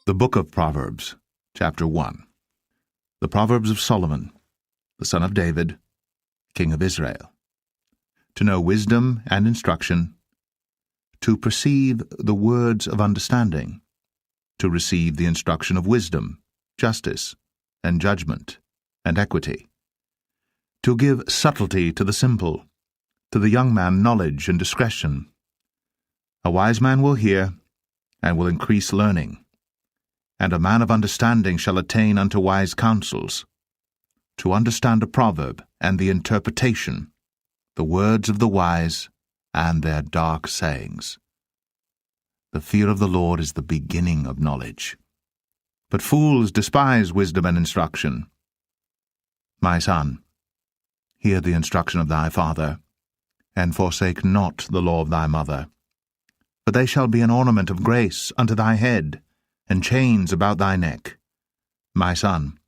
The Book of Proverbs, Chapter 1. The Proverbs of Solomon, the son of David, king of Israel. To know wisdom and instruction, to perceive the words of understanding, to receive the instruction of wisdom, justice, and judgment, and equity, to give subtlety to the simple, to the young man knowledge and discretion. A wise man will hear, and will increase learning, and a man of understanding shall attain unto wise counsels. To understand a proverb and the interpretation, the words of the wise and their dark sayings. The fear of the Lord is the beginning of knowledge, but fools despise wisdom and instruction. My son, hear the instruction of thy father, and forsake not the law of thy mother. For they shall be an ornament of grace unto thy head, and chains about thy neck. My son,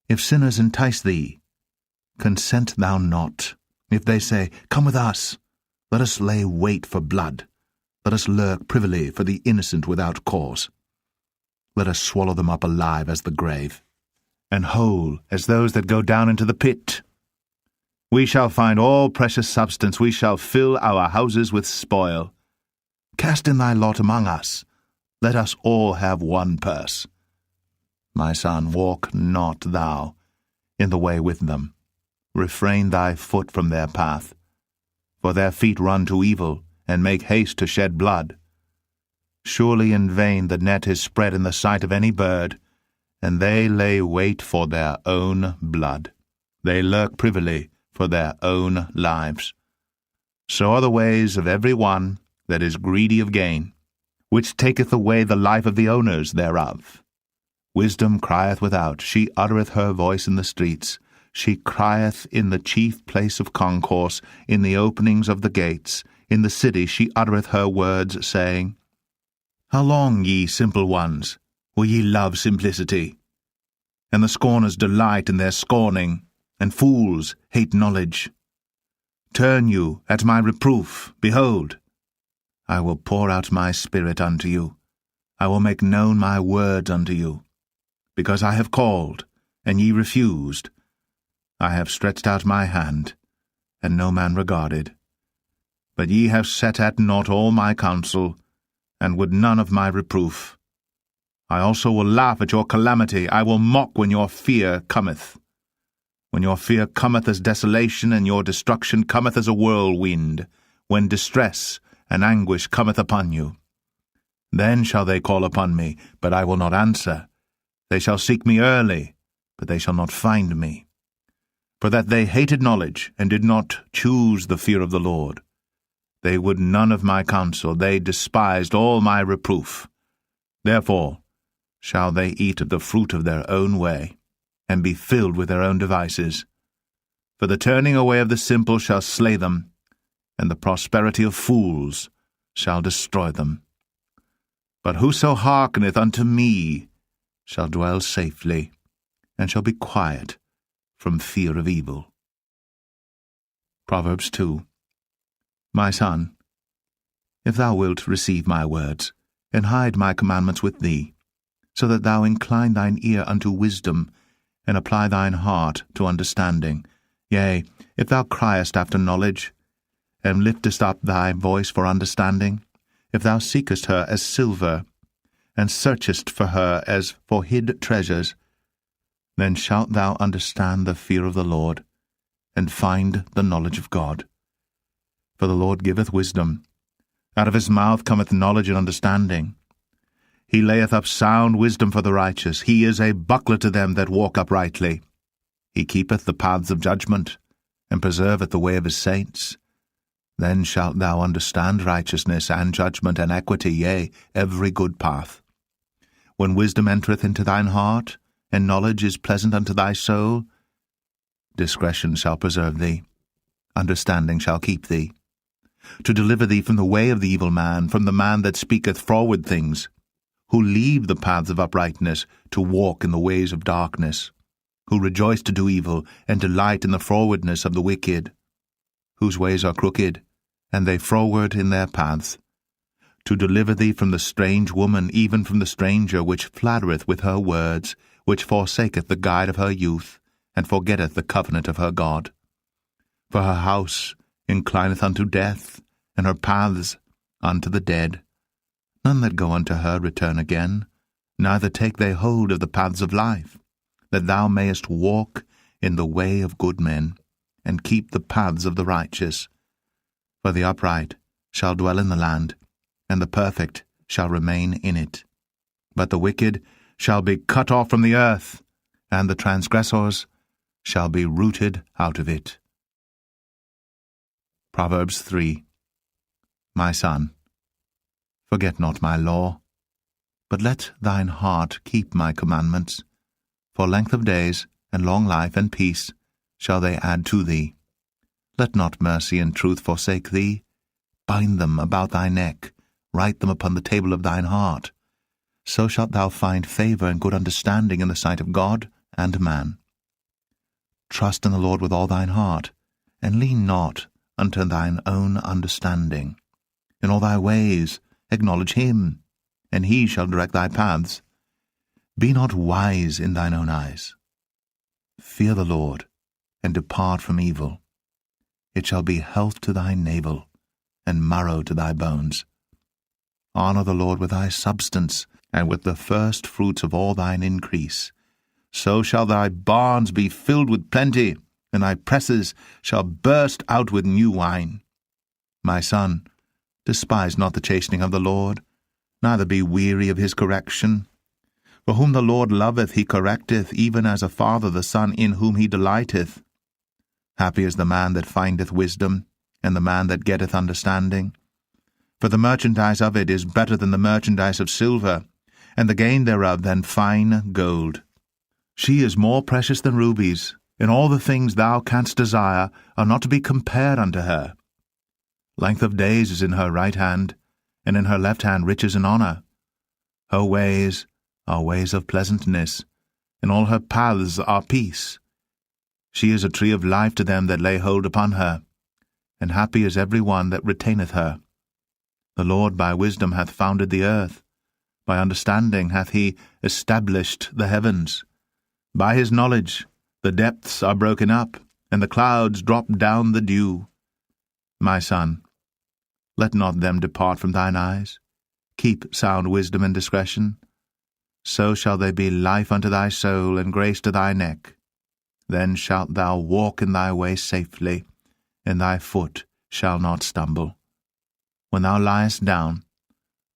if sinners entice thee, consent thou not. If they say, Come with us, let us lay wait for blood, let us lurk privily for the innocent without cause. Let us swallow them up alive as the grave, and whole as those that go down into the pit. We shall find all precious substance, we shall fill our houses with spoil. Cast in thy lot among us, let us all have one purse. My son, walk not thou in the way with them. Refrain thy foot from their path. For their feet run to evil, and make haste to shed blood. Surely in vain the net is spread in the sight of any bird, and they lay wait for their own blood. They lurk privily for their own lives. So are the ways of every one that is greedy of gain, which taketh away the life of the owners thereof. Wisdom crieth without, she uttereth her voice in the streets. She crieth in the chief place of concourse, in the openings of the gates. In the city she uttereth her words, saying, How long, ye simple ones, will ye love simplicity? And the scorners delight in their scorning, and fools hate knowledge. Turn you at my reproof, behold, I will pour out my spirit unto you. I will make known my words unto you. Because I have called, and ye refused. I have stretched out my hand, and no man regarded. But ye have set at naught all my counsel, and would none of my reproof. I also will laugh at your calamity. I will mock when your fear cometh. When your fear cometh as desolation, and your destruction cometh as a whirlwind, when distress and anguish cometh upon you. Then shall they call upon me, but I will not answer. They shall seek me early, but they shall not find me. For that they hated knowledge, and did not choose the fear of the Lord. They would none of my counsel, they despised all my reproof. Therefore shall they eat of the fruit of their own way, and be filled with their own devices. For the turning away of the simple shall slay them, and the prosperity of fools shall destroy them. But whoso hearkeneth unto me shall dwell safely, and shall be quiet from fear of evil. Proverbs 2. My son, if thou wilt receive my words, and hide my commandments with thee, so that thou incline thine ear unto wisdom, and apply thine heart to understanding, yea, if thou criest after knowledge, and liftest up thy voice for understanding, if thou seekest her as silver, and searchest for her as for hid treasures, then shalt thou understand the fear of the Lord, and find the knowledge of God. For the Lord giveth wisdom. Out of his mouth cometh knowledge and understanding. He layeth up sound wisdom for the righteous. He is a buckler to them that walk uprightly. He keepeth the paths of judgment, and preserveth the way of his saints. Then shalt thou understand righteousness and judgment and equity, yea, every good path. When wisdom entereth into thine heart, and knowledge is pleasant unto thy soul, discretion shall preserve thee, understanding shall keep thee, to deliver thee from the way of the evil man, from the man that speaketh froward things, who leave the paths of uprightness to walk in the ways of darkness, who rejoice to do evil, and delight in the frowardness of the wicked, whose ways are crooked, and they froward in their paths, to deliver thee from the strange woman, even from the stranger which flattereth with her words, which forsaketh the guide of her youth, and forgetteth the covenant of her God. For her house inclineth unto death, and her paths unto the dead. None that go unto her return again, neither take they hold of the paths of life, that thou mayest walk in the way of good men, and keep the paths of the righteous. For the upright shall dwell in the land, and the perfect shall remain in it. But the wicked shall be cut off from the earth, and the transgressors shall be rooted out of it. Proverbs 3. My son, forget not my law, but let thine heart keep my commandments. For length of days, and long life, and peace shall they add to thee. Let not mercy and truth forsake thee. Bind them about thy neck, write them upon the table of thine heart. So shalt thou find favor and good understanding in the sight of God and man. Trust in the Lord with all thine heart, and lean not unto thine own understanding. In all thy ways acknowledge him, and he shall direct thy paths. Be not wise in thine own eyes. Fear the Lord, and depart from evil. It shall be health to thy navel, and marrow to thy bones. Honor the Lord with thy substance, and with the first fruits of all thine increase. So shall thy barns be filled with plenty, and thy presses shall burst out with new wine. My son, despise not the chastening of the Lord, neither be weary of his correction. For whom the Lord loveth he correcteth, even as a father the son in whom he delighteth. Happy is the man that findeth wisdom, and the man that getteth understanding. For the merchandise of it is better than the merchandise of silver, and the gain thereof than fine gold. She is more precious than rubies, and all the things thou canst desire are not to be compared unto her. Length of days is in her right hand, and in her left hand riches and honor. Her ways are ways of pleasantness, and all her paths are peace. She is a tree of life to them that lay hold upon her, and happy is every one that retaineth her. The Lord by wisdom hath founded the earth, by understanding hath he established the heavens. By his knowledge the depths are broken up, and the clouds drop down the dew. My son, let not them depart from thine eyes. Keep sound wisdom and discretion. So shall they be life unto thy soul, and grace to thy neck. Then shalt thou walk in thy way safely, and thy foot shall not stumble. When thou liest down,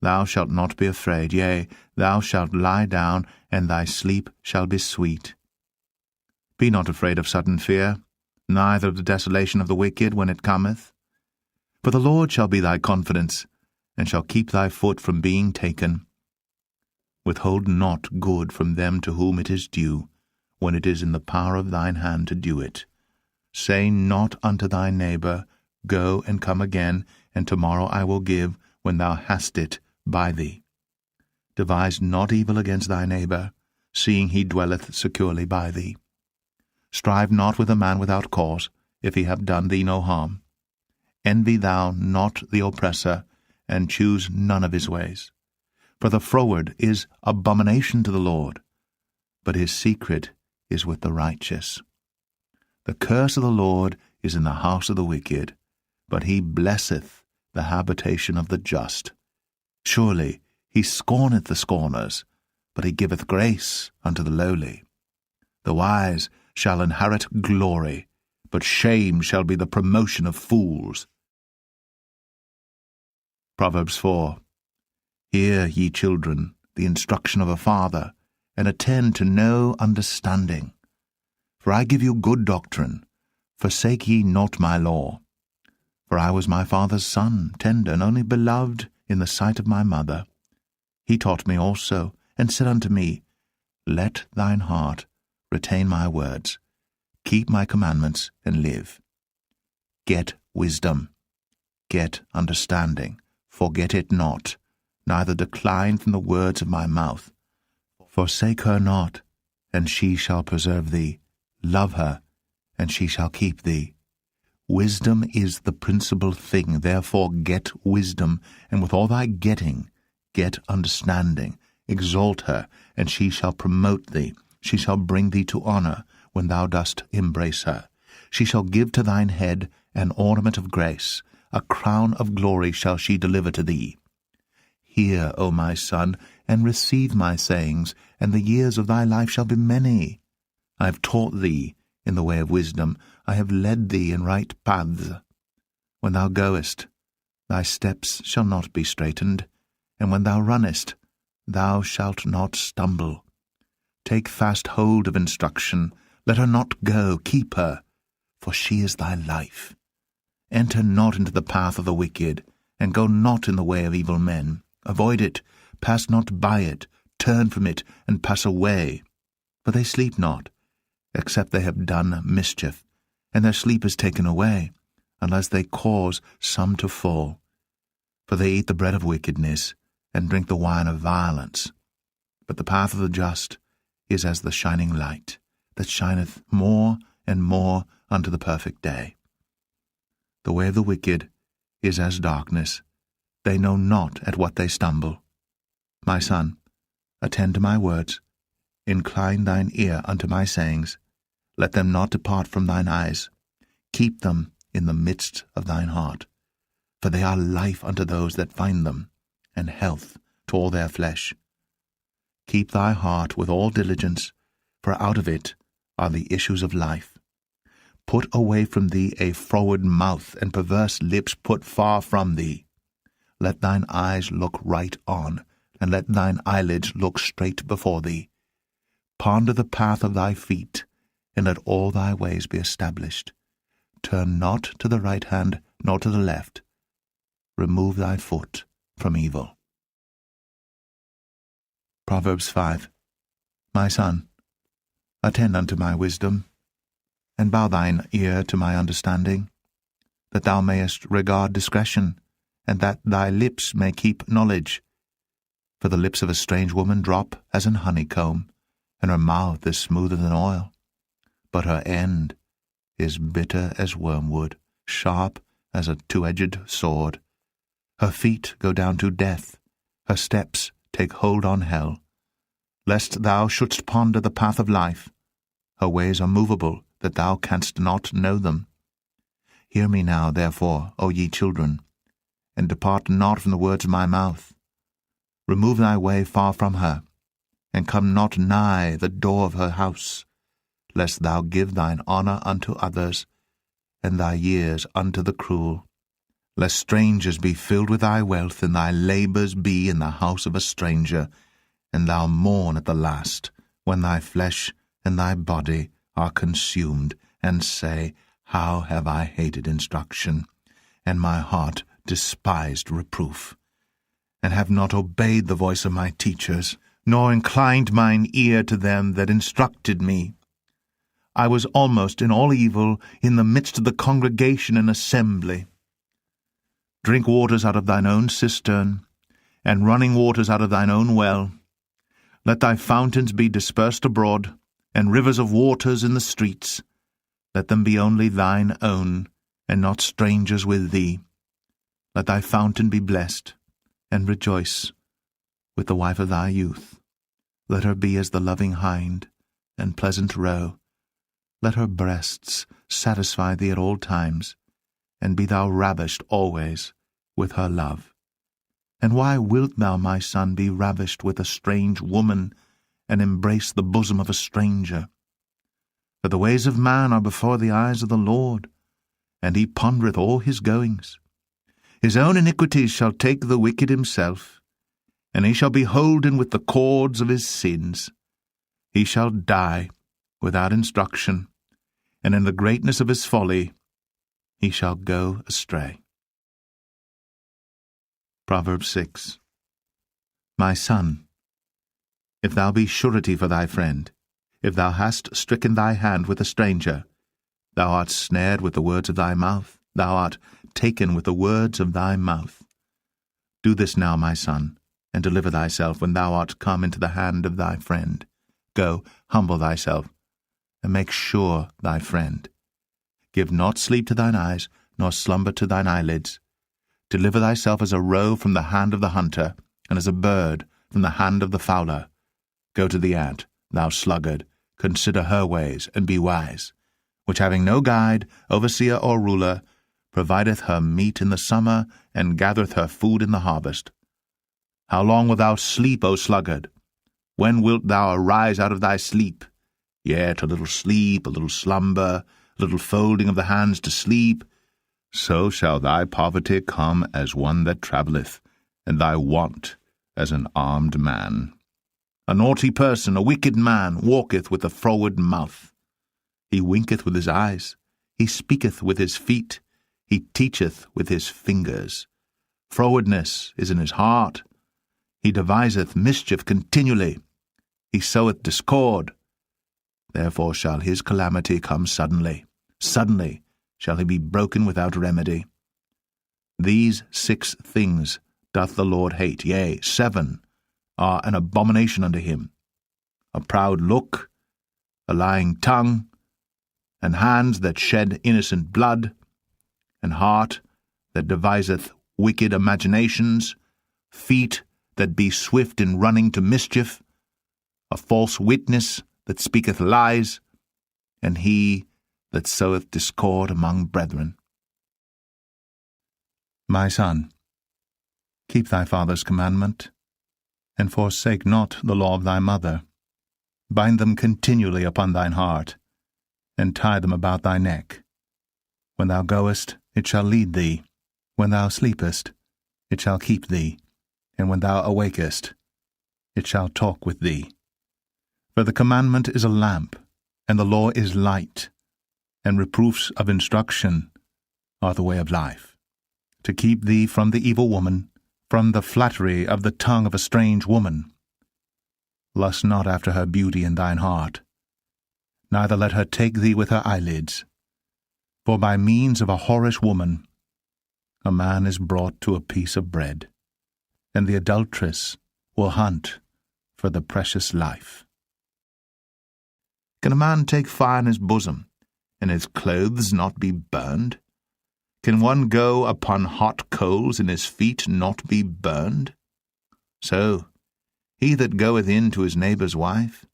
thou shalt not be afraid. Yea, thou shalt lie down, and thy sleep shall be sweet. Be not afraid of sudden fear, neither of the desolation of the wicked when it cometh. For the Lord shall be thy confidence, and shall keep thy foot from being taken. Withhold not good from them to whom it is due, when it is in the power of thine hand to do it. Say not unto thy neighbor, Go and come again, and tomorrow I will give, when thou hast it by thee. Devise not evil against thy neighbor, seeing he dwelleth securely by thee. Strive not with a man without cause, if he have done thee no harm. Envy thou not the oppressor, and choose none of his ways. For the froward is abomination to the Lord, but his secret is with the righteous. The curse of the Lord is in the house of the wicked, but he blesseth the habitation of the just. Surely he scorneth the scorners, but he giveth grace unto the lowly. The wise shall inherit glory, but shame shall be the promotion of fools. Proverbs 4. Hear, ye children, the instruction of a father, and attend to no understanding. For I give you good doctrine. Forsake ye not my law. For I was my father's son, tender, and only beloved in the sight of my mother. He taught me also, and said unto me, Let thine heart retain my words. Keep my commandments, and live. Get wisdom. Get understanding. Forget it not, neither decline from the words of my mouth. Forsake her not, and she shall preserve thee. Love her, and she shall keep thee. Wisdom is the principal thing, therefore get wisdom, and with all thy getting, get understanding. Exalt her, and she shall promote thee. She shall bring thee to honor when thou dost embrace her. She shall give to thine head an ornament of grace. A crown of glory shall she deliver to thee. Hear, O my son, and receive my sayings, and the years of thy life shall be many. I have taught thee in the way of wisdom. I have led thee in right paths. When thou goest, thy steps shall not be straitened, and when thou runnest, thou shalt not stumble. Take fast hold of instruction. Let her not go. Keep her, for she is thy life. Enter not into the path of the wicked, and go not in the way of evil men. Avoid it. Pass not by it. Turn from it, and pass away. For they sleep not, except they have done mischief, and their sleep is taken away, unless they cause some to fall. For they eat the bread of wickedness, and drink the wine of violence. But the path of the just is as the shining light, that shineth more and more unto the perfect day. The way of the wicked is as darkness. They know not at what they stumble. My son, attend to my words. Incline thine ear unto my sayings. Let them not depart from thine eyes. Keep them in the midst of thine heart. For they are life unto those that find them, and health to all their flesh. Keep thy heart with all diligence, for out of it are the issues of life. Put away from thee a froward mouth, and perverse lips put far from thee. Let thine eyes look right on, and let thine eyelids look straight before thee. Ponder the path of thy feet, and let all thy ways be established. Turn not to the right hand, nor to the left. Remove thy foot from evil. Proverbs 5. My son, attend unto my wisdom, and bow thine ear to my understanding, that thou mayest regard discretion, and that thy lips may keep knowledge. For the lips of a strange woman drop as an honeycomb, and her mouth is smoother than oil. But her end is bitter as wormwood, sharp as a two-edged sword. Her feet go down to death, her steps take hold on hell. Lest thou shouldst ponder the path of life, her ways are movable, that thou canst not know them. Hear me now, therefore, O ye children, and depart not from the words of my mouth. Remove thy way far from her, and come not nigh the door of her house, lest thou give thine honour unto others, and thy years unto the cruel. Lest strangers be filled with thy wealth, and thy labours be in the house of a stranger, and thou mourn at the last, when thy flesh and thy body are consumed, and say, How have I hated instruction, and my heart despised reproof, and have not obeyed the voice of my teachers, nor inclined mine ear to them that instructed me. I was almost in all evil in the midst of the congregation and assembly. Drink waters out of thine own cistern, and running waters out of thine own well. Let thy fountains be dispersed abroad, and rivers of waters in the streets. Let them be only thine own, and not strangers with thee. Let thy fountain be blessed, and rejoice with the wife of thy youth. Let her be as the loving hind, and pleasant roe. Let her breasts satisfy thee at all times, and be thou ravished always with her love. And why wilt thou, my son, be ravished with a strange woman, and embrace the bosom of a stranger? For the ways of man are before the eyes of the Lord, and he pondereth all his goings. His own iniquities shall take the wicked himself, and he shall be holden with the cords of his sins. He shall die without instruction, and in the greatness of his folly he shall go astray. Proverbs 6. My son, if thou be surety for thy friend, if thou hast stricken thy hand with a stranger, thou art snared with the words of thy mouth, thou art taken with the words of thy mouth. Do this now, my son, and deliver thyself when thou art come into the hand of thy friend. Go, humble thyself, and make sure thy friend. Give not sleep to thine eyes, nor slumber to thine eyelids. Deliver thyself as a roe from the hand of the hunter, and as a bird from the hand of the fowler. Go to the ant, thou sluggard, consider her ways, and be wise, which having no guide, overseer, or ruler, provideth her meat in the summer, and gathereth her food in the harvest. How long wilt thou sleep, O sluggard? When wilt thou arise out of thy sleep? Yet a little sleep, a little slumber, a little folding of the hands to sleep. So shall thy poverty come as one that travelleth, and thy want as an armed man. A naughty person, a wicked man, walketh with a froward mouth. He winketh with his eyes, he speaketh with his feet, he teacheth with his fingers. Frowardness is in his heart. He deviseth mischief continually. He soweth discord. Therefore shall his calamity come suddenly. Suddenly shall he be broken without remedy. These 6 things doth the Lord hate, yea, 7 are an abomination unto him: a proud look, a lying tongue, and hands that shed innocent blood, and heart that deviseth wicked imaginations, feet that be swift in running to mischief, a false witness that speaketh lies, and he that soweth discord among brethren. My son, keep thy father's commandment, and forsake not the law of thy mother. Bind them continually upon thine heart, and tie them about thy neck. When thou goest, it shall lead thee. When thou sleepest, it shall keep thee. And when thou awakest, it shall talk with thee. For the commandment is a lamp, and the law is light, and reproofs of instruction are the way of life, to keep thee from the evil woman, from the flattery of the tongue of a strange woman. Lust not after her beauty in thine heart, neither let her take thee with her eyelids. For by means of a whorish woman a man is brought to a piece of bread, and the adulteress will hunt for the precious life. Can a man take fire in his bosom, and his clothes not be burned? Can one go upon hot coals, and his feet not be burned? So he that goeth in to his neighbour's wife,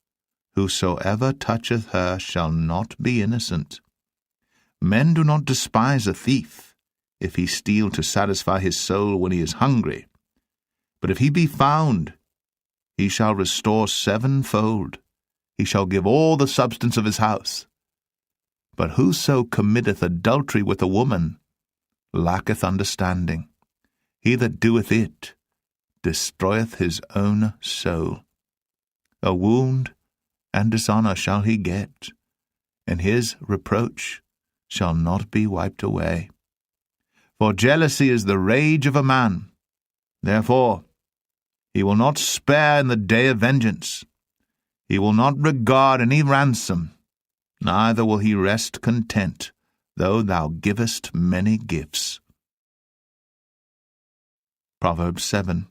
whosoever toucheth her shall not be innocent. Men do not despise a thief, if he steal to satisfy his soul when he is hungry. But if he be found, he shall restore 7-fold. He shall give all the substance of his house. But whoso committeth adultery with a woman lacketh understanding. He that doeth it destroyeth his own soul. A wound and dishonour shall he get, and his reproach shall not be wiped away. For jealousy is the rage of a man. Therefore he will not spare in the day of vengeance. He will not regard any ransom, neither will he rest content, though thou givest many gifts. Proverbs 7.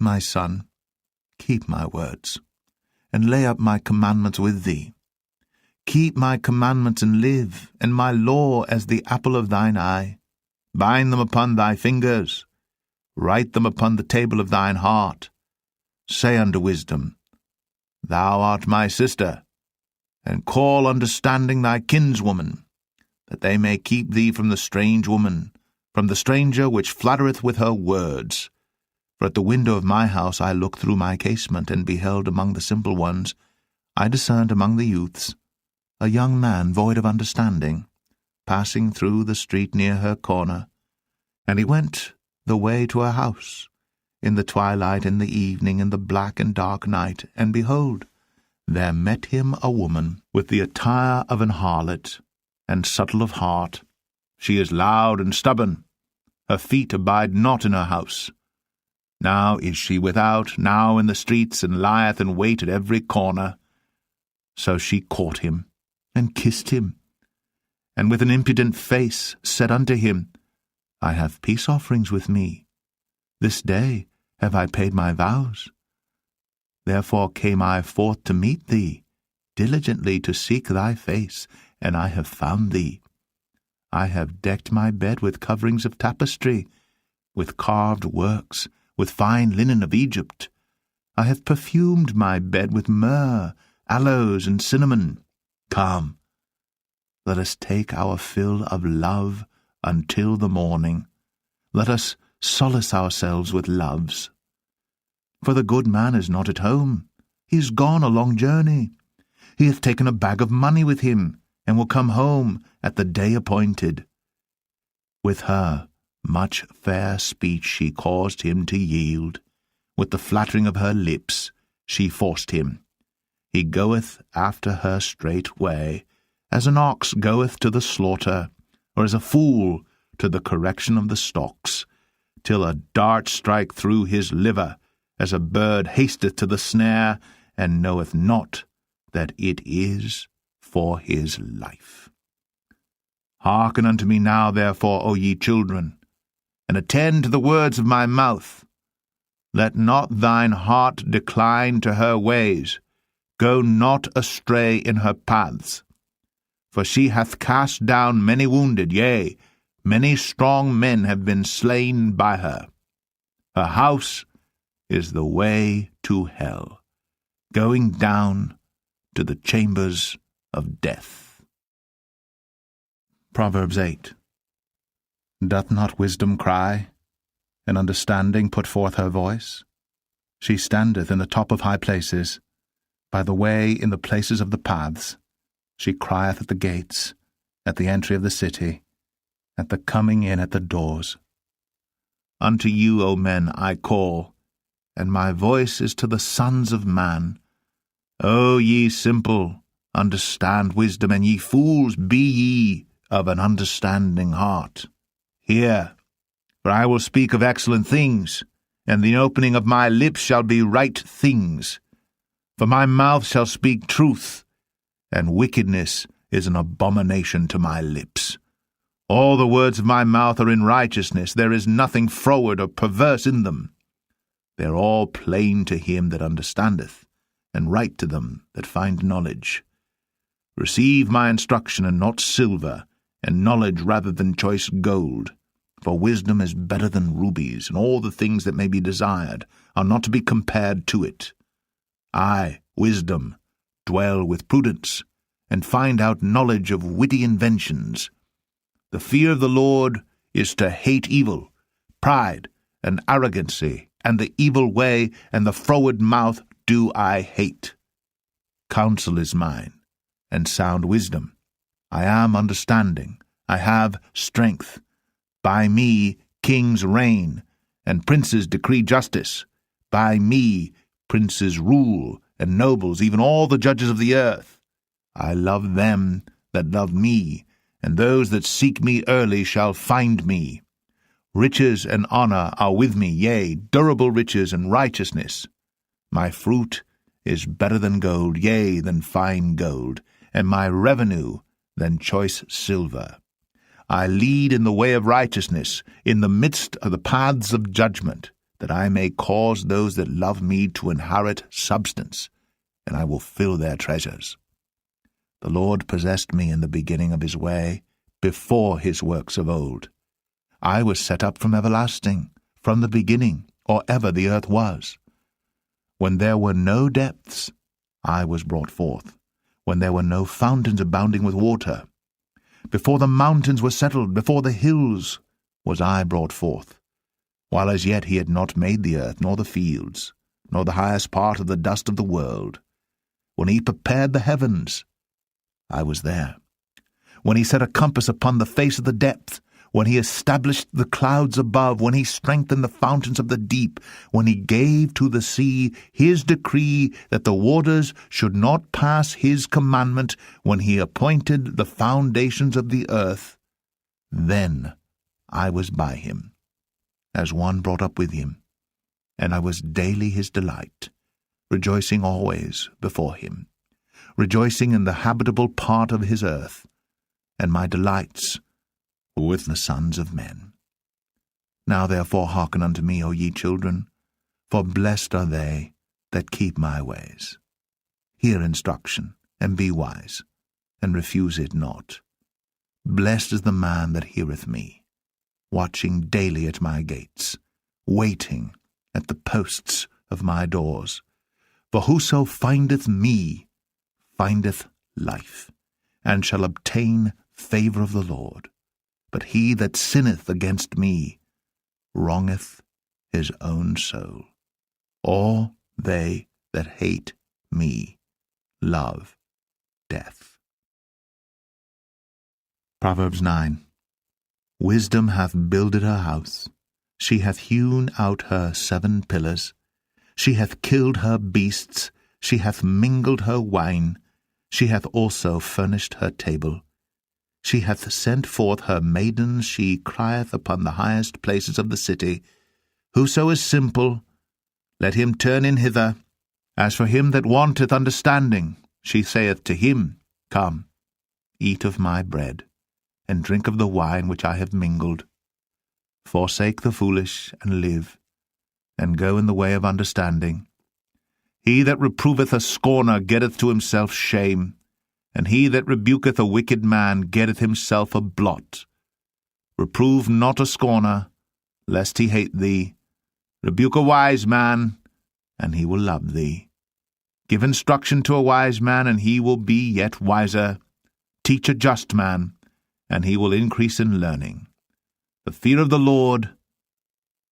My son, keep my words, and lay up my commandments with thee. Keep my commandments and live, and my law as the apple of thine eye. Bind them upon thy fingers, write them upon the table of thine heart. Say unto wisdom, Thou art my sister, and call understanding thy kinswoman, that they may keep thee from the strange woman, from the stranger which flattereth with her words. For at the window of my house I looked through my casement, and beheld among the simple ones, I discerned among the youths, a young man void of understanding, passing through the street near her corner. And he went the way to her house, in the twilight, in the evening, in the black and dark night, and behold, there met him a woman with the attire of an harlot, and subtle of heart. She is loud and stubborn. Her feet abide not in her house. Now is she without, now in the streets, and lieth in wait at every corner. So she caught him, and kissed him, and with an impudent face said unto him, I have peace offerings with me. This day have I paid my vows. Therefore came I forth to meet thee, diligently to seek thy face, and I have found thee. I have decked my bed with coverings of tapestry, with carved works, with fine linen of Egypt. I have perfumed my bed with myrrh, aloes, and cinnamon. Come, let us take our fill of love until the morning. Let us solace ourselves with loves. For the good man is not at home. He is gone a long journey. He hath taken a bag of money with him, and will come home at the day appointed. With her much fair speech she caused him to yield. With the flattering of her lips she forced him. He goeth after her straightway, as an ox goeth to the slaughter, or as a fool to the correction of the stocks, till a dart strike through his liver, as a bird hasteth to the snare, and knoweth not that it is for his life. Hearken unto me now, therefore, O ye children, and attend to the words of my mouth. Let not thine heart decline to her ways. Go not astray in her paths. For she hath cast down many wounded, yea, many strong men have been slain by her. Her house is the way to hell, going down to the chambers of death. Proverbs 8. Doth not wisdom cry, and understanding put forth her voice? She standeth in the top of high places, by the way in the places of the paths. She crieth at the gates, at the entry of the city, at the coming in at the doors. Unto you, O men, I call, and my voice is to the sons of man. O ye simple, understand wisdom, and ye fools, be ye of an understanding heart. Hear, for I will speak of excellent things, and the opening of my lips shall be right things. For my mouth shall speak truth, and wickedness is an abomination to my lips. All the words of my mouth are in righteousness. There is nothing froward or perverse in them. They are all plain to him that understandeth, and right to them that find knowledge. Receive my instruction, and not silver, and knowledge rather than choice gold. For wisdom is better than rubies, and all the things that may be desired are not to be compared to it. I, wisdom, dwell with prudence, and find out knowledge of witty inventions. The fear of the Lord is to hate evil, pride, and arrogancy, and the evil way, and the froward mouth do I hate. Counsel is mine, and sound wisdom. I am understanding, I have strength. By me kings reign, and princes decree justice. By me princes rule, and nobles, even all the judges of the earth. I love them that love me, and those that seek me early shall find me. Riches and honor are with me, yea, durable riches and righteousness. My fruit is better than gold, yea, than fine gold, and my revenue than choice silver. I lead in the way of righteousness, in the midst of the paths of judgment, that I may cause those that love me to inherit substance, and I will fill their treasures. The Lord possessed me in the beginning of his way, before his works of old. I was set up from everlasting, from the beginning, or ever the earth was. When there were no depths, I was brought forth, when there were no fountains abounding with water. Before the mountains were settled, before the hills, was I brought forth. While as yet he had not made the earth, nor the fields, nor the highest part of the dust of the world. When he prepared the heavens, I was there. When he set a compass upon the face of the depth, when he established the clouds above, when he strengthened the fountains of the deep, when he gave to the sea his decree that the waters should not pass his commandment, when he appointed the foundations of the earth, then I was by him, as one brought up with him, and I was daily his delight, rejoicing always before him, rejoicing in the habitable part of his earth, and my delights were with the sons of men. Now therefore hearken unto me, O ye children, for blessed are they that keep my ways. Hear instruction, and be wise, and refuse it not. Blessed is the man that heareth me, watching daily at my gates, waiting at the posts of my doors. For whoso findeth me findeth life, and shall obtain favor of the Lord. But he that sinneth against me wrongeth his own soul. All they that hate me love death. Proverbs 9. Wisdom hath builded her house. She hath hewn out her 7 pillars. She hath killed her beasts. She hath mingled her wine. She hath also furnished her table. She hath sent forth her maidens. She crieth upon the highest places of the city. Whoso is simple, let him turn in hither. As for him that wanteth understanding, she saith to him, Come, eat of my bread, and drink of the wine which I have mingled. Forsake the foolish, and live, and go in the way of understanding. He that reproveth a scorner getteth to himself shame, and he that rebuketh a wicked man getteth himself a blot. Reprove not a scorner, lest he hate thee. Rebuke a wise man, and he will love thee. Give instruction to a wise man, and he will be yet wiser. Teach a just man, and he will increase in learning. The fear of the Lord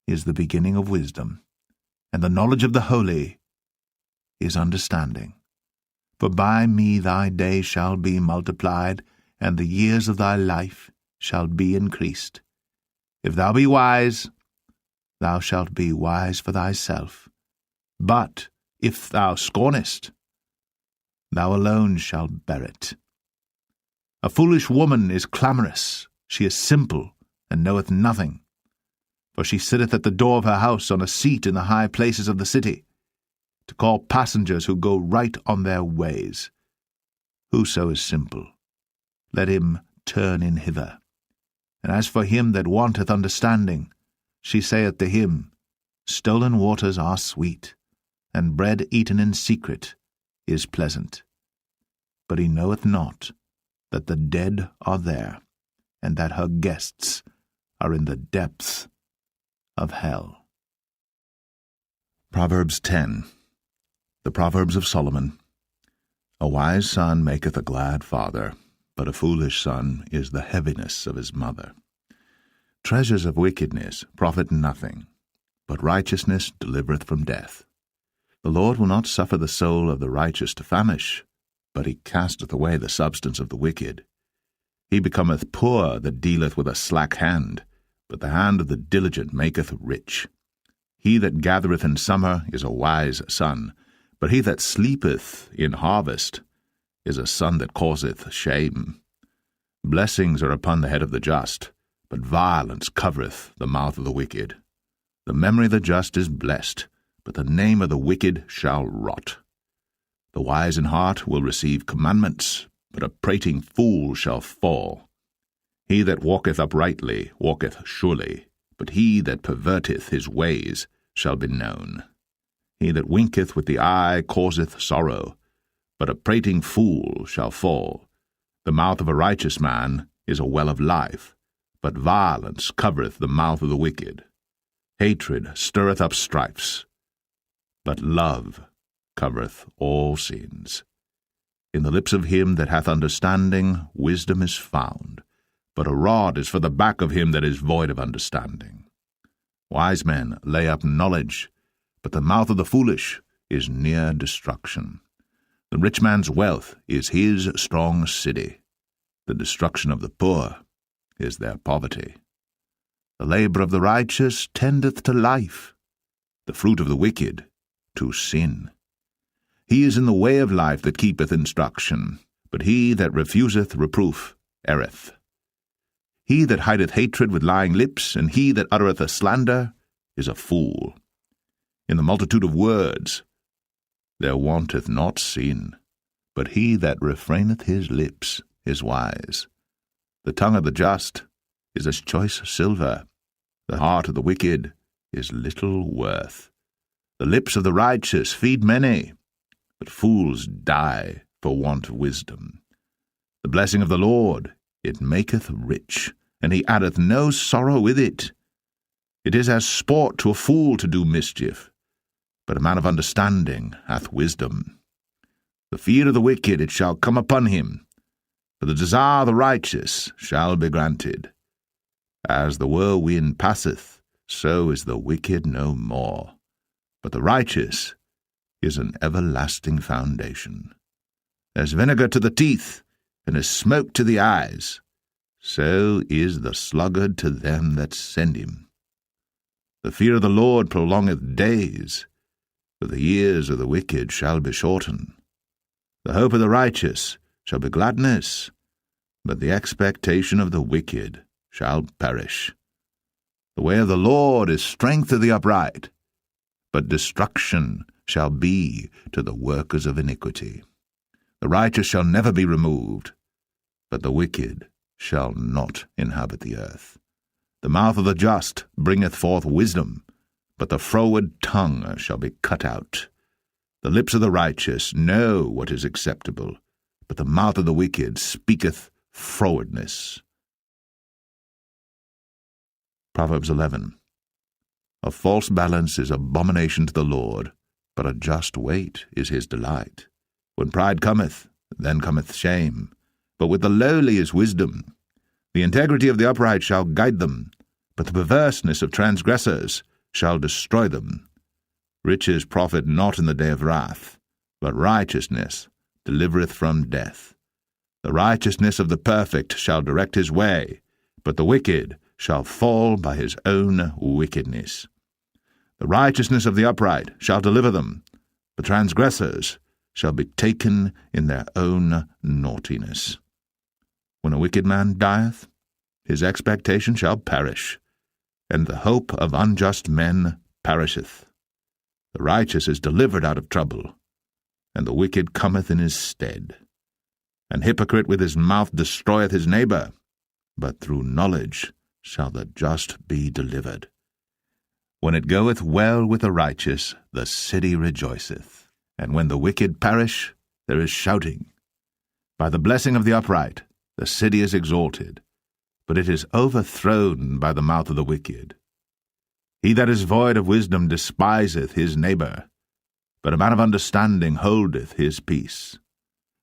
is the beginning of wisdom, and the knowledge of the holy is understanding. For by me thy days shall be multiplied, and the years of thy life shall be increased. If thou be wise, thou shalt be wise for thyself. But if thou scornest, thou alone shalt bear it. A foolish woman is clamorous, she is simple, and knoweth nothing. For she sitteth at the door of her house on a seat in the high places of the city, to call passengers who go right on their ways. Whoso is simple, let him turn in hither. And as for him that wanteth understanding, she saith to him, Stolen waters are sweet, and bread eaten in secret is pleasant. But he knoweth not that the dead are there, and that her guests are in the depths of hell. Proverbs 10. The Proverbs of Solomon. A wise son maketh a glad father, but a foolish son is the heaviness of his mother. Treasures of wickedness profit nothing, but righteousness delivereth from death. The Lord will not suffer the soul of the righteous to famish, but he casteth away the substance of the wicked. He becometh poor that dealeth with a slack hand, but the hand of the diligent maketh rich. He that gathereth in summer is a wise son, but he that sleepeth in harvest is a son that causeth shame. Blessings are upon the head of the just, but violence covereth the mouth of the wicked. The memory of the just is blessed, but the name of the wicked shall rot. The wise in heart will receive commandments, but a prating fool shall fall. He that walketh uprightly walketh surely, but he that perverteth his ways shall be known. He that winketh with the eye causeth sorrow, but a prating fool shall fall. The mouth of a righteous man is a well of life, but violence covereth the mouth of the wicked. Hatred stirreth up strifes, but love covereth all sins. In the lips of him that hath understanding wisdom is found, but a rod is for the back of him that is void of understanding. Wise men lay up knowledge, but the mouth of the foolish is near destruction. The rich man's wealth is his strong city. The destruction of the poor is their poverty. The labor of the righteous tendeth to life, the fruit of the wicked to sin. He is in the way of life that keepeth instruction, but he that refuseth reproof erreth. He that hideth hatred with lying lips, and he that uttereth a slander, is a fool. In the multitude of words there wanteth not sin, but he that refraineth his lips is wise. The tongue of the just is as choice silver, the heart of the wicked is little worth. The lips of the righteous feed many, but fools die for want of wisdom. The blessing of the Lord It maketh rich, and he addeth no sorrow with it. It is as sport to a fool to do mischief, but a man of understanding hath wisdom. The fear of the wicked it shall come upon him, for the desire of the righteous shall be granted. As the whirlwind passeth, so is the wicked no more, but the righteous is an everlasting foundation. As vinegar to the teeth, and as smoke to the eyes, so is the sluggard to them that send him. The fear of the Lord prolongeth days, but the years of the wicked shall be shortened. The hope of the righteous shall be gladness, but the expectation of the wicked shall perish. The way of the Lord is strength to the upright, but destruction shall be to the workers of iniquity. The righteous shall never be removed, but the wicked shall not inhabit the earth. The mouth of the just bringeth forth wisdom, but the froward tongue shall be cut out. The lips of the righteous know what is acceptable, but the mouth of the wicked speaketh frowardness. Proverbs 11. A false balance is abomination to the Lord, but a just weight is his delight. When pride cometh, then cometh shame, but with the lowly is wisdom. The integrity of the upright shall guide them, but the perverseness of transgressors shall destroy them. Riches profit not in the day of wrath, but righteousness delivereth from death. The righteousness of the perfect shall direct his way, but the wicked shall fall by his own wickedness. The righteousness of the upright shall deliver them, but transgressors shall be taken in their own naughtiness. When a wicked man dieth, his expectation shall perish, and the hope of unjust men perisheth. The righteous is delivered out of trouble, and the wicked cometh in his stead. An hypocrite with his mouth destroyeth his neighbor, but through knowledge shall the just be delivered. When it goeth well with the righteous, the city rejoiceth, and when the wicked perish, there is shouting. By the blessing of the upright, the city is exalted, but it is overthrown by the mouth of the wicked. He that is void of wisdom despiseth his neighbor, but a man of understanding holdeth his peace.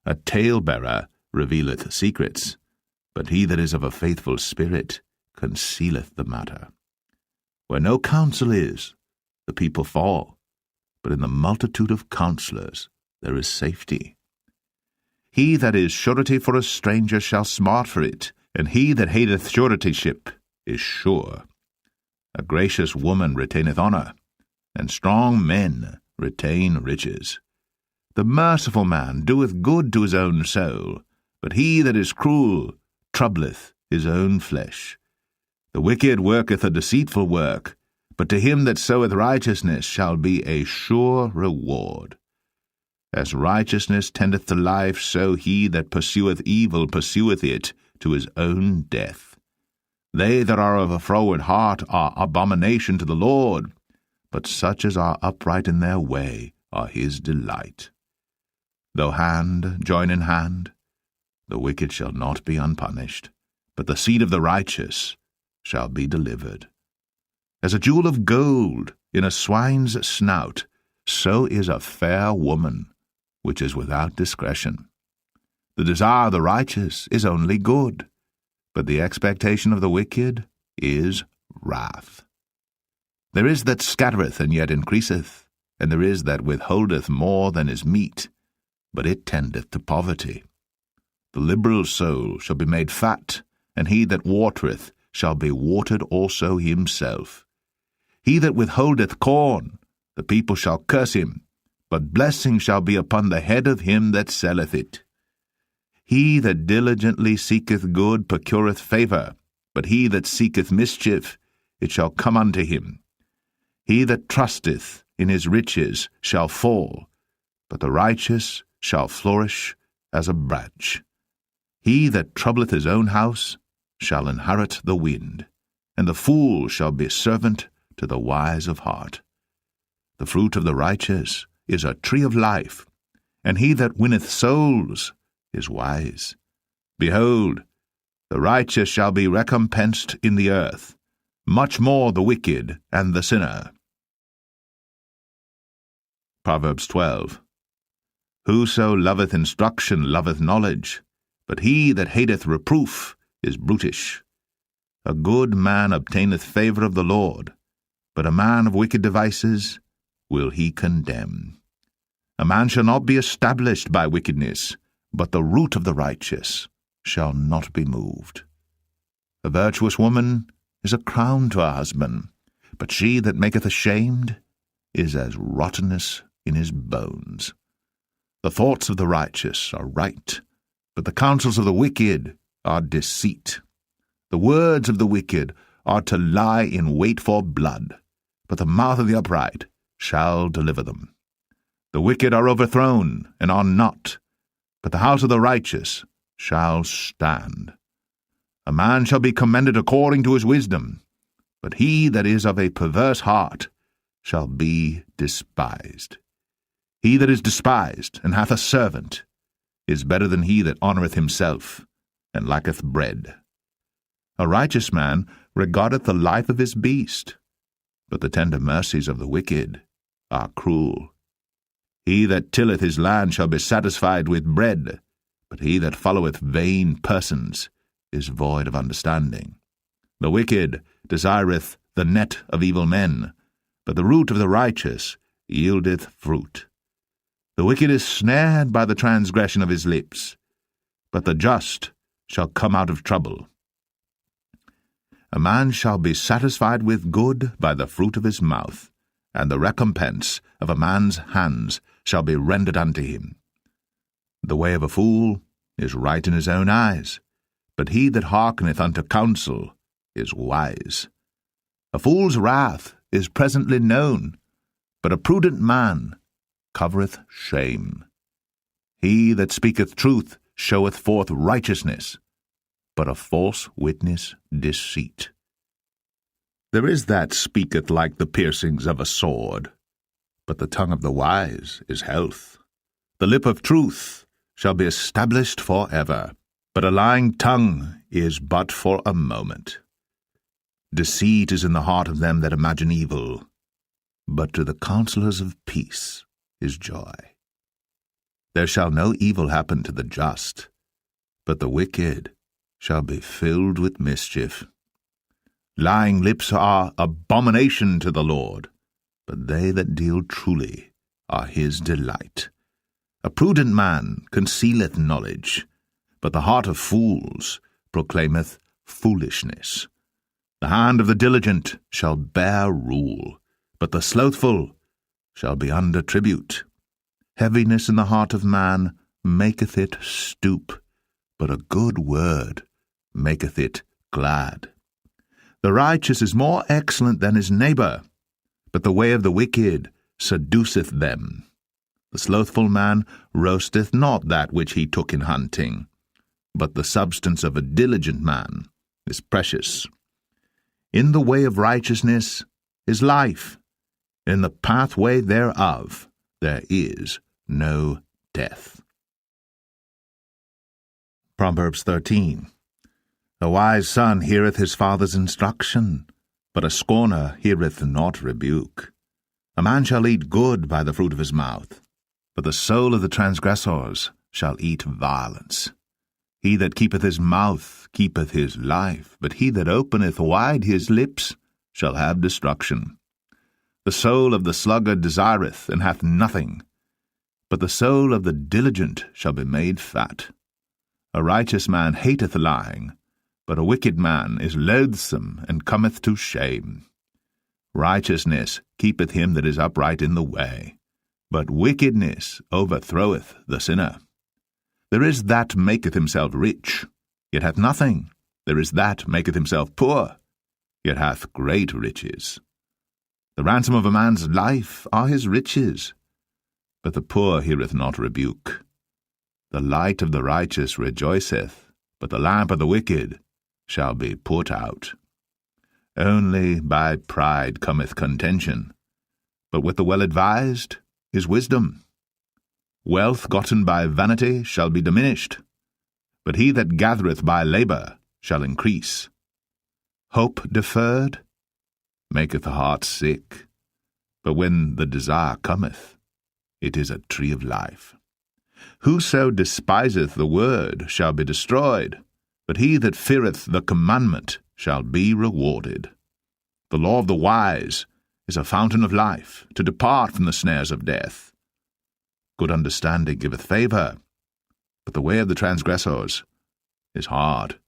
A talebearer revealeth secrets, but he that is of a faithful spirit concealeth the matter. Where no counsel is, the people fall, but in the multitude of counselors there is safety. He that is surety for a stranger shall smart for it, and he that hateth suretyship is sure. A gracious woman retaineth honour, and strong men retain riches. The merciful man doeth good to his own soul, but he that is cruel troubleth his own flesh. The wicked worketh a deceitful work, but to him that soweth righteousness shall be a sure reward. As righteousness tendeth to life, so he that pursueth evil pursueth it to his own death. They that are of a froward heart are abomination to the Lord, but such as are upright in their way are his delight. Though hand join in hand, the wicked shall not be unpunished, but the seed of the righteous shall be delivered. As a jewel of gold in a swine's snout, so is a fair woman, which is without discretion. The desire of the righteous is only good, but the expectation of the wicked is wrath. There is that scattereth and yet increaseth, and there is that withholdeth more than is meet, but it tendeth to poverty. The liberal soul shall be made fat, and he that watereth shall be watered also himself. He that withholdeth corn, the people shall curse him, but blessing shall be upon the head of him that selleth it. He that diligently seeketh good procureth favour, but he that seeketh mischief, it shall come unto him. He that trusteth in his riches shall fall, but the righteous shall flourish as a branch. He that troubleth his own house shall inherit the wind, and the fool shall be servant to the wise of heart. The fruit of the righteous is a tree of life, and he that winneth souls is wise. Behold, The righteous shall be recompensed in the earth, much more the wicked and the sinner. Proverbs 12. Whoso loveth instruction loveth knowledge, but he that hateth reproof is brutish. A good man obtaineth favour of the Lord, but a man of wicked devices will he condemn. A man shall not be established by wickedness, but the root of the righteous shall not be moved. A virtuous woman is a crown to her husband, but she that maketh ashamed is as rottenness in his bones. The thoughts of the righteous are right, but the counsels of the wicked are deceit. The words of the wicked are to lie in wait for blood, but the mouth of the upright shall deliver them. The wicked are overthrown and are not, but the house of the righteous shall stand. A man shall be commended according to his wisdom, but he that is of a perverse heart shall be despised. He that is despised and hath a servant is better than he that honoureth himself and lacketh bread. A righteous man regardeth the life of his beast, but the tender mercies of the wicked are cruel. He that tilleth his land shall be satisfied with bread, but he that followeth vain persons is void of understanding. The wicked desireth the net of evil men, but the root of the righteous yieldeth fruit. The wicked is snared by the transgression of his lips, but the just shall come out of trouble. A man shall be satisfied with good by the fruit of his mouth, and the recompense of a man's hands shall be rendered unto him. The way of a fool is right in his own eyes, but he that hearkeneth unto counsel is wise. A fool's wrath is presently known, but a prudent man covereth shame. He that speaketh truth showeth forth righteousness, but a false witness deceit. There is that speaketh like the piercings of a sword, but the tongue of the wise is health. The lip of truth shall be established for ever, but a lying tongue is but for a moment. Deceit is in the heart of them that imagine evil, but to the counselors of peace is joy. There shall no evil happen to the just, but the wicked shall be filled with mischief. Lying lips are abomination to the Lord, but they that deal truly are his delight. A prudent man concealeth knowledge, but the heart of fools proclaimeth foolishness. The hand of the diligent shall bear rule, but the slothful shall be under tribute. Heaviness in the heart of man maketh it stoop, but a good word maketh it glad. The righteous is more excellent than his neighbour, but the way of the wicked seduceth them. The slothful man roasteth not that which he took in hunting, but the substance of a diligent man is precious. In the way of righteousness is life, in the pathway thereof there is no death. Proverbs 13. A wise son heareth his father's instruction, but a scorner heareth not rebuke. A man shall eat good by the fruit of his mouth, but the soul of the transgressors shall eat violence. He that keepeth his mouth keepeth his life, but he that openeth wide his lips shall have destruction. The soul of the sluggard desireth, and hath nothing, but the soul of the diligent shall be made fat. A righteous man hateth lying, but a wicked man is loathsome, and cometh to shame. Righteousness keepeth him that is upright in the way, but wickedness overthroweth the sinner. There is that maketh himself rich, yet hath nothing. There is that maketh himself poor, yet hath great riches. The ransom of a man's life are his riches, but the poor heareth not rebuke. The light of the righteous rejoiceth, but the lamp of the wicked shall be put out. Only by pride cometh contention, but with the well-advised is wisdom. Wealth gotten by vanity shall be diminished, but he that gathereth by labour shall increase. Hope deferred maketh the heart sick, but when the desire cometh, it is a tree of life. Whoso despiseth the word shall be destroyed, but he that feareth the commandment shall be rewarded. The law of the wise is a fountain of life, to depart from the snares of death. Good understanding giveth favour, but the way of the transgressors is hard.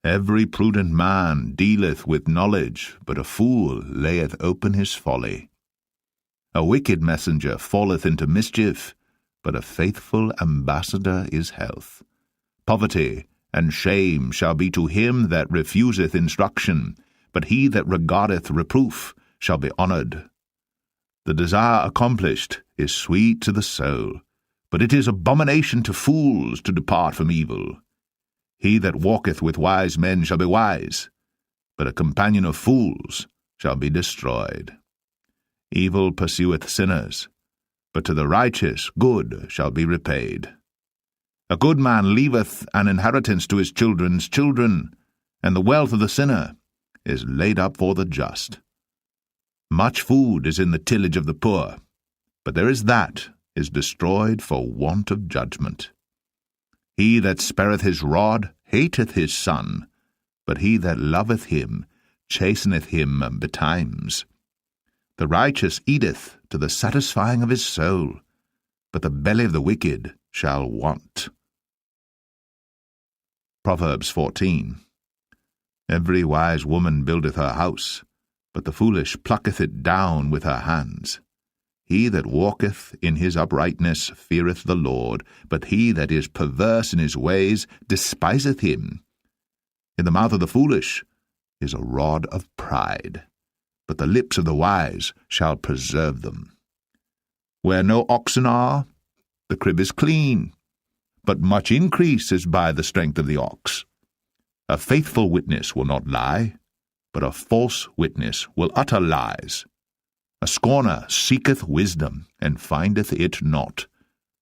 Every prudent man dealeth with knowledge, but a fool layeth open his folly. A wicked messenger falleth into mischief, but a faithful ambassador is health. Poverty and shame shall be to him that refuseth instruction, but he that regardeth reproof shall be honoured. The desire accomplished is sweet to the soul, but it is abomination to fools to depart from evil. He that walketh with wise men shall be wise, but a companion of fools shall be destroyed. Evil pursueth sinners, but to the righteous good shall be repaid. A good man leaveth an inheritance to his children's children, and the wealth of the sinner is laid up for the just. Much food is in the tillage of the poor, but there is that is destroyed for want of judgment. He that spareth his rod hateth his son, but he that loveth him chasteneth him betimes. The righteous eateth to the satisfying of his soul, but the belly of the wicked shall want. Proverbs 14. Every wise woman buildeth her house, but the foolish plucketh it down with her hands. He that walketh in his uprightness feareth the Lord, but he that is perverse in his ways despiseth him. In the mouth of the foolish is a rod of pride, but the lips of the wise shall preserve them. Where no oxen are, the crib is clean, but much increase is by the strength of the ox. A faithful witness will not lie, but a false witness will utter lies. A scorner seeketh wisdom, and findeth it not,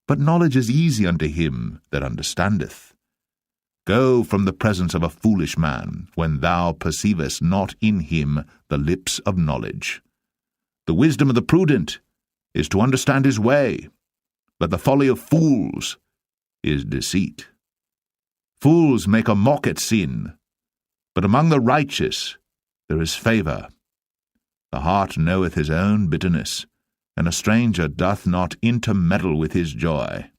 but knowledge is easy unto him that understandeth. Go from the presence of a foolish man, when thou perceivest not in him the lips of knowledge. The wisdom of the prudent is to understand his way, but the folly of fools is deceit. Fools make a mock at sin, but among the righteous there is favour. The heart knoweth his own bitterness, and a stranger doth not intermeddle with his joy.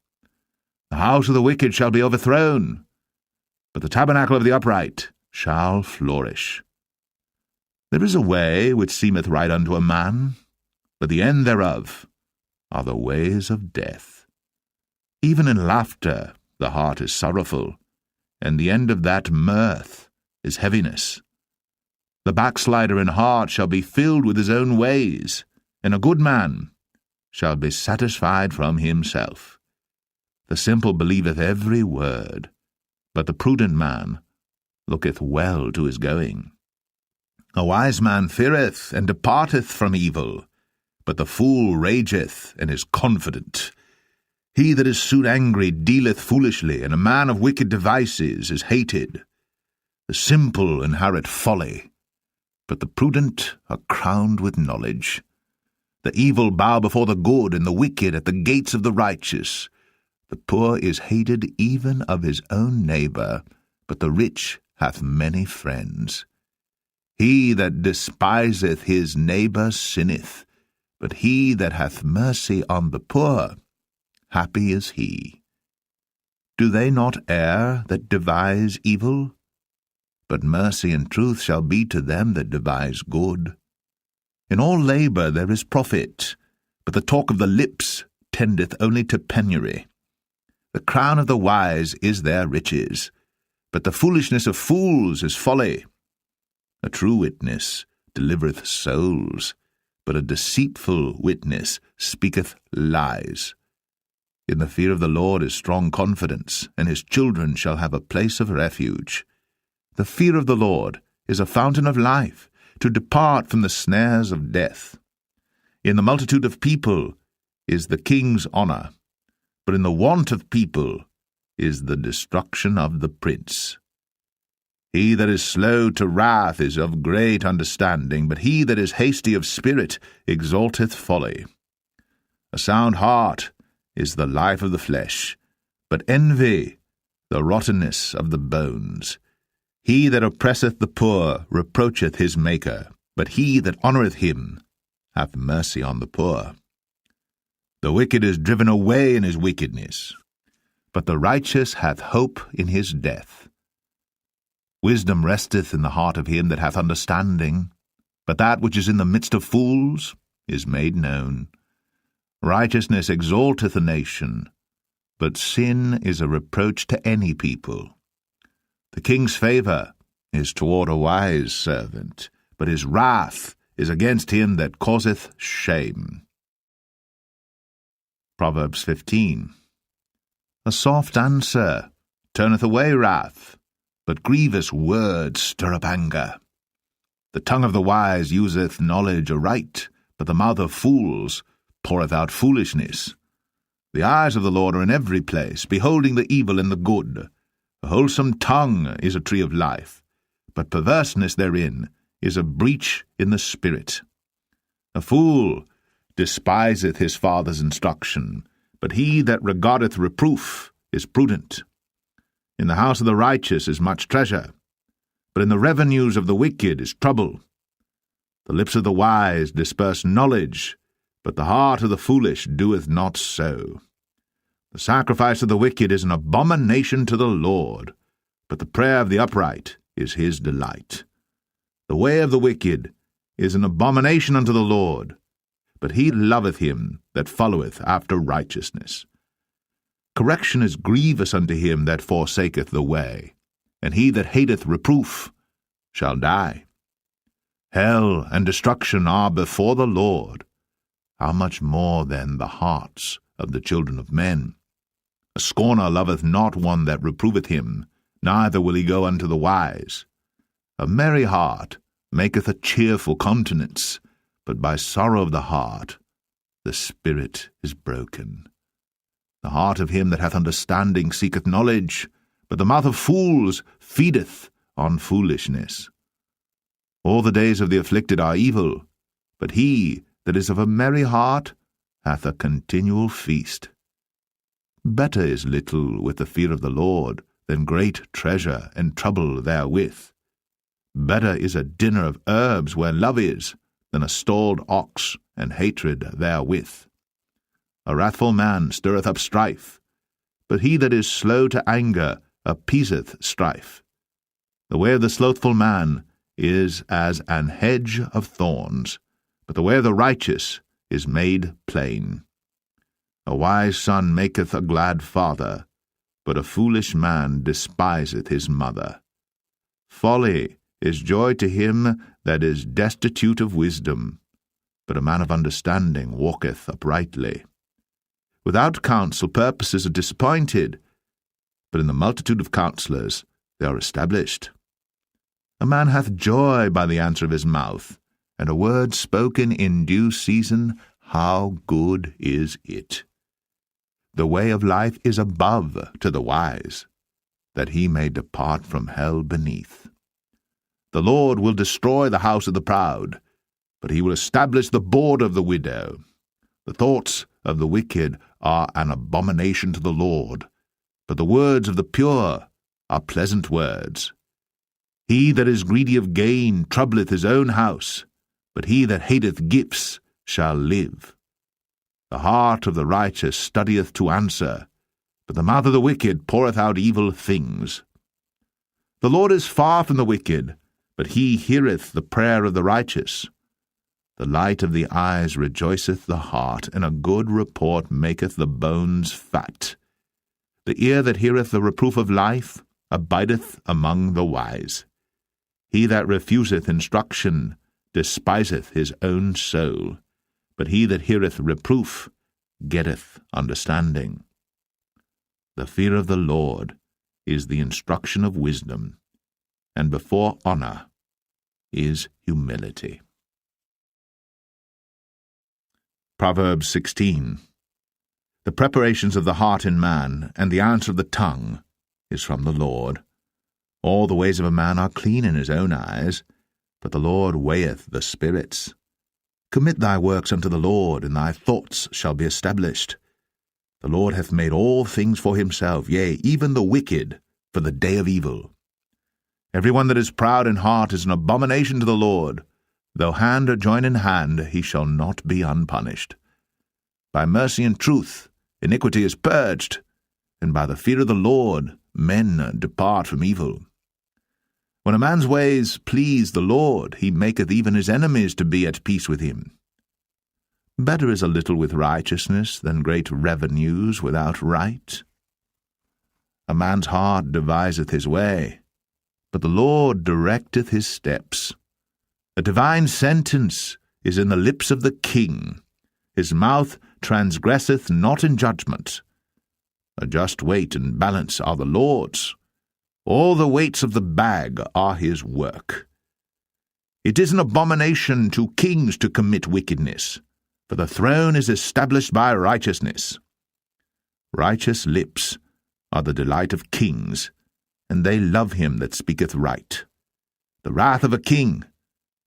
The house of the wicked shall be overthrown, but the tabernacle of the upright shall flourish. There is a way which seemeth right unto a man, but the end thereof are the ways of death. Even in laughter the heart is sorrowful, and the end of that mirth is heaviness. The backslider in heart shall be filled with his own ways, and a good man shall be satisfied from himself. The simple believeth every word, but the prudent man looketh well to his going. A wise man feareth and departeth from evil, but the fool rageth and is confident. He that is soon angry dealeth foolishly, and a man of wicked devices is hated. The simple inherit folly, but the prudent are crowned with knowledge. The evil bow before the good, and the wicked at the gates of the righteous. The poor is hated even of his own neighbour, but the rich hath many friends. He that despiseth his neighbour sinneth, but he that hath mercy on the poor, happy is he. Do they not err that devise evil? But mercy and truth shall be to them that devise good. In all labour there is profit, but the talk of the lips tendeth only to penury. The crown of the wise is their riches, but the foolishness of fools is folly. A true witness delivereth souls, but a deceitful witness speaketh lies. In the fear of the Lord is strong confidence, and his children shall have a place of refuge. The fear of the Lord is a fountain of life, to depart from the snares of death. In the multitude of people is the king's honour, but in the want of people is the destruction of the prince. He that is slow to wrath is of great understanding, but he that is hasty of spirit exalteth folly. A sound heart is the life of the flesh, but envy the rottenness of the bones. He that oppresseth the poor reproacheth his Maker, but he that honoureth him hath mercy on the poor. The wicked is driven away in his wickedness, but the righteous hath hope in his death. Wisdom resteth in the heart of him that hath understanding, but that which is in the midst of fools is made known. Righteousness exalteth a nation, but sin is a reproach to any people. The king's favour is toward a wise servant, but his wrath is against him that causeth shame. Proverbs 15. A soft answer turneth away wrath, but grievous words stir up anger. The tongue of the wise useth knowledge aright, but the mouth of fools poureth out foolishness. The eyes of the Lord are in every place, beholding the evil and the good. A wholesome tongue is a tree of life, but perverseness therein is a breach in the spirit. A fool despiseth his father's instruction, but he that regardeth reproof is prudent. In the house of the righteous is much treasure, but in the revenues of the wicked is trouble. The lips of the wise disperse knowledge, but the heart of the foolish doeth not so. The sacrifice of the wicked is an abomination to the Lord, but the prayer of the upright is his delight. The way of the wicked is an abomination unto the Lord, but he loveth him that followeth after righteousness. Correction is grievous unto him that forsaketh the way, and he that hateth reproof shall die. Hell and destruction are before the Lord. How much more then the hearts of the children of men? A scorner loveth not one that reproveth him, neither will he go unto the wise. A merry heart maketh a cheerful countenance, but by sorrow of the heart the spirit is broken. The heart of him that hath understanding seeketh knowledge, but the mouth of fools feedeth on foolishness. All the days of the afflicted are evil, but he that is of a merry heart hath a continual feast. Better is little with the fear of the Lord than great treasure and trouble therewith. Better is a dinner of herbs where love is than a stalled ox and hatred therewith. A wrathful man stirreth up strife, but he that is slow to anger appeaseth strife. The way of the slothful man is as an hedge of thorns, but the way of the righteous is made plain. A wise son maketh a glad father, but a foolish man despiseth his mother. Folly is joy to him that is destitute of wisdom, but a man of understanding walketh uprightly. Without counsel purposes are disappointed, but in the multitude of counselors they are established. A man hath joy by the answer of his mouth, and a word spoken in due season, how good is it! The way of life is above to the wise, that he may depart from hell beneath. The Lord will destroy the house of the proud, but he will establish the board of the widow. The thoughts of the wicked are an abomination to the Lord, but the words of the pure are pleasant words. He that is greedy of gain troubleth his own house, but he that hateth gifts shall live. The heart of the righteous studieth to answer, but the mouth of the wicked poureth out evil things. The Lord is far from the wicked, but he heareth the prayer of the righteous. The light of the eyes rejoiceth the heart, and a good report maketh the bones fat. The ear that heareth the reproof of life abideth among the wise. He that refuseth instruction despiseth his own soul, but he that heareth reproof getteth understanding. The fear of the Lord is the instruction of wisdom, and before honor is humility. Proverbs 16. The preparations of the heart in man, and the answer of the tongue, is from the Lord. All the ways of a man are clean in his own eyes, but the Lord weigheth the spirits. Commit thy works unto the Lord, and thy thoughts shall be established. The Lord hath made all things for himself, yea, even the wicked, for the day of evil. Every one that is proud in heart is an abomination to the Lord. Though hand join in hand, he shall not be unpunished. By mercy and truth iniquity is purged, and by the fear of the Lord men depart from evil. When a man's ways please the Lord, he maketh even his enemies to be at peace with him. Better is a little with righteousness than great revenues without right. A man's heart deviseth his way, but the Lord directeth his steps. A divine sentence is in the lips of the king. His mouth transgresseth not in judgment. A just weight and balance are the Lord's. All the weights of the bag are his work. It is an abomination to kings to commit wickedness, for the throne is established by righteousness. Righteous lips are the delight of kings, and they love him that speaketh right. The wrath of a king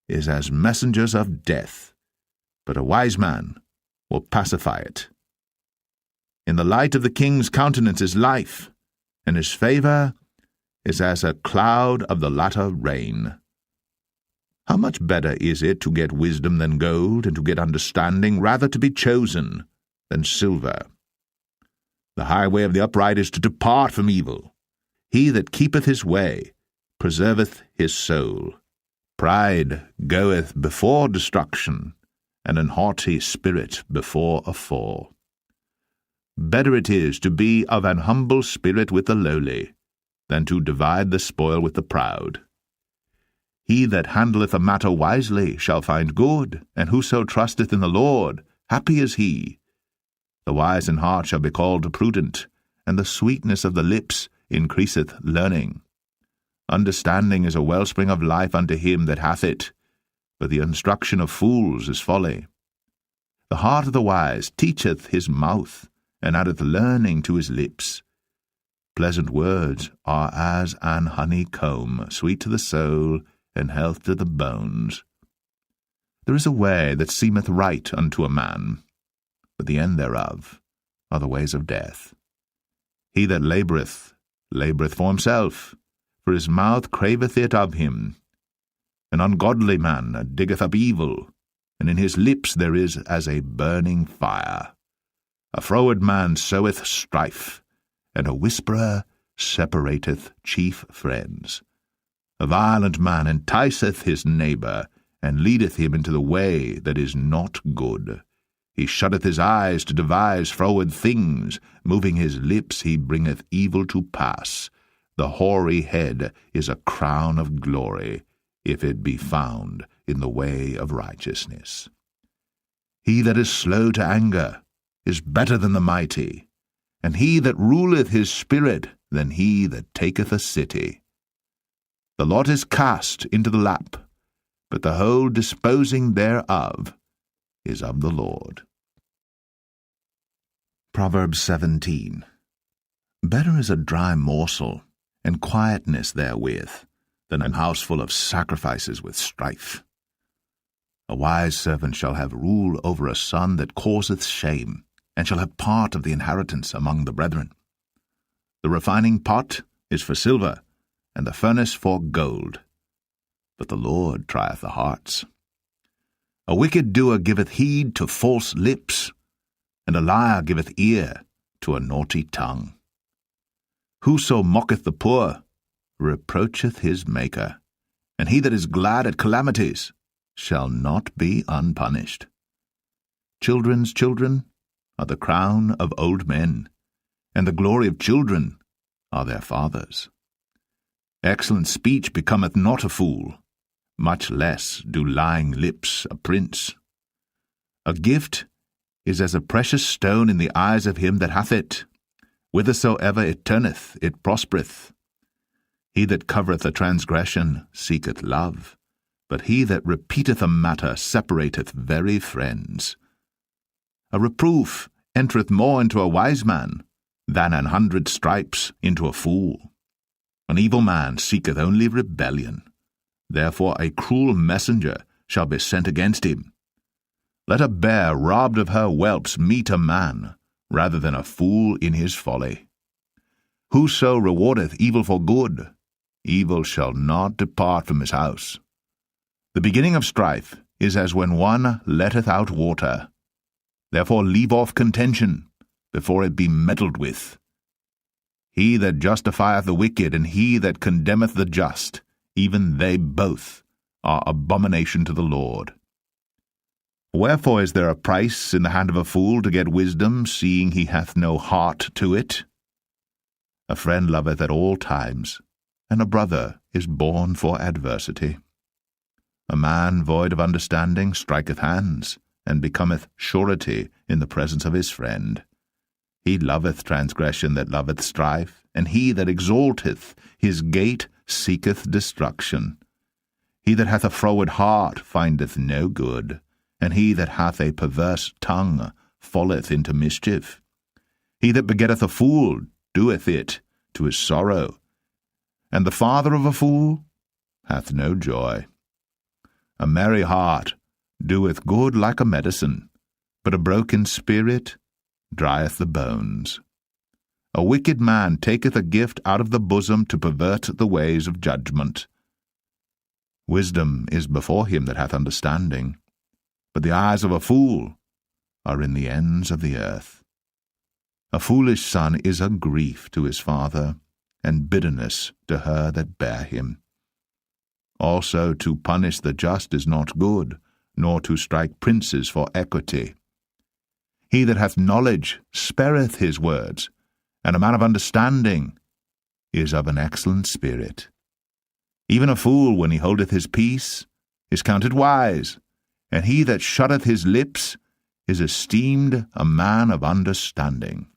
is as messengers of death, but a wise man will pacify it. In the light of the king's countenance is life, and his favour is as a cloud of the latter rain. How much better is it to get wisdom than gold, and to get understanding rather to be chosen than silver? The highway of the upright is to depart from evil. He that keepeth his way preserveth his soul. Pride goeth before destruction, and an haughty spirit before a fall. Better it is to be of an humble spirit with the lowly, than to divide the spoil with the proud. He that handleth a matter wisely shall find good, and whoso trusteth in the Lord, happy is he. The wise in heart shall be called prudent, and the sweetness of the lips increaseth learning. Understanding is a wellspring of life unto him that hath it, but the instruction of fools is folly. The heart of the wise teacheth his mouth, and addeth learning to his lips. Pleasant words are as an honeycomb, sweet to the soul, and health to the bones. There is a way that seemeth right unto a man, but the end thereof are the ways of death. He that laboureth for himself, for his mouth craveth it of him. An ungodly man diggeth up evil, and in his lips there is as a burning fire. A froward man soweth strife, and a whisperer separateth chief friends. A violent man enticeth his neighbour, and leadeth him into the way that is not good. He shutteth his eyes to devise froward things, moving his lips he bringeth evil to pass. The hoary head is a crown of glory, if it be found in the way of righteousness. He that is slow to anger is better than the mighty, and he that ruleth his spirit than he that taketh a city. The lot is cast into the lap, but the whole disposing thereof is of the Lord. Proverbs 17. Better is a dry morsel, and quietness therewith, than an house full of sacrifices with strife. A wise servant shall have rule over a son that causeth shame, and shall have part of the inheritance among the brethren. The refining pot is for silver, and the furnace for gold, but the Lord trieth the hearts. A wicked doer giveth heed to false lips, and a liar giveth ear to a naughty tongue. Whoso mocketh the poor reproacheth his Maker, and he that is glad at calamities shall not be unpunished. Children's children are the crown of old men, and the glory of children are their fathers. Excellent speech becometh not a fool, much less do lying lips a prince. A gift is as a precious stone in the eyes of him that hath it. Whithersoever it turneth, it prospereth. He that covereth a transgression seeketh love, but he that repeateth a matter separateth very friends. A reproof entereth more into a wise man than 100 stripes into a fool. An evil man seeketh only rebellion. Therefore a cruel messenger shall be sent against him. Let a bear robbed of her whelps meet a man, rather than a fool in his folly. Whoso rewardeth evil for good, evil shall not depart from his house. The beginning of strife is as when one letteth out water. Therefore leave off contention, before it be meddled with. He that justifieth the wicked, and he that condemneth the just, even they both are abomination to the Lord. Wherefore is there a price in the hand of a fool to get wisdom, seeing he hath no heart to it? A friend loveth at all times, and a brother is born for adversity. A man void of understanding striketh hands, and becometh surety in the presence of his friend. He loveth transgression that loveth strife, and he that exalteth his gate seeketh destruction. He that hath a froward heart findeth no good, and he that hath a perverse tongue falleth into mischief. He that begetteth a fool doeth it to his sorrow, and the father of a fool hath no joy. A merry heart doeth good like a medicine, but a broken spirit drieth the bones. A wicked man taketh a gift out of the bosom to pervert the ways of judgment. Wisdom is before him that hath understanding, but the eyes of a fool are in the ends of the earth. A foolish son is a grief to his father, and bitterness to her that bare him. Also to punish the just is not good, nor to strike princes for equity. He that hath knowledge spareth his words, and a man of understanding is of an excellent spirit. Even a fool, when he holdeth his peace, is counted wise, and he that shutteth his lips is esteemed a man of understanding.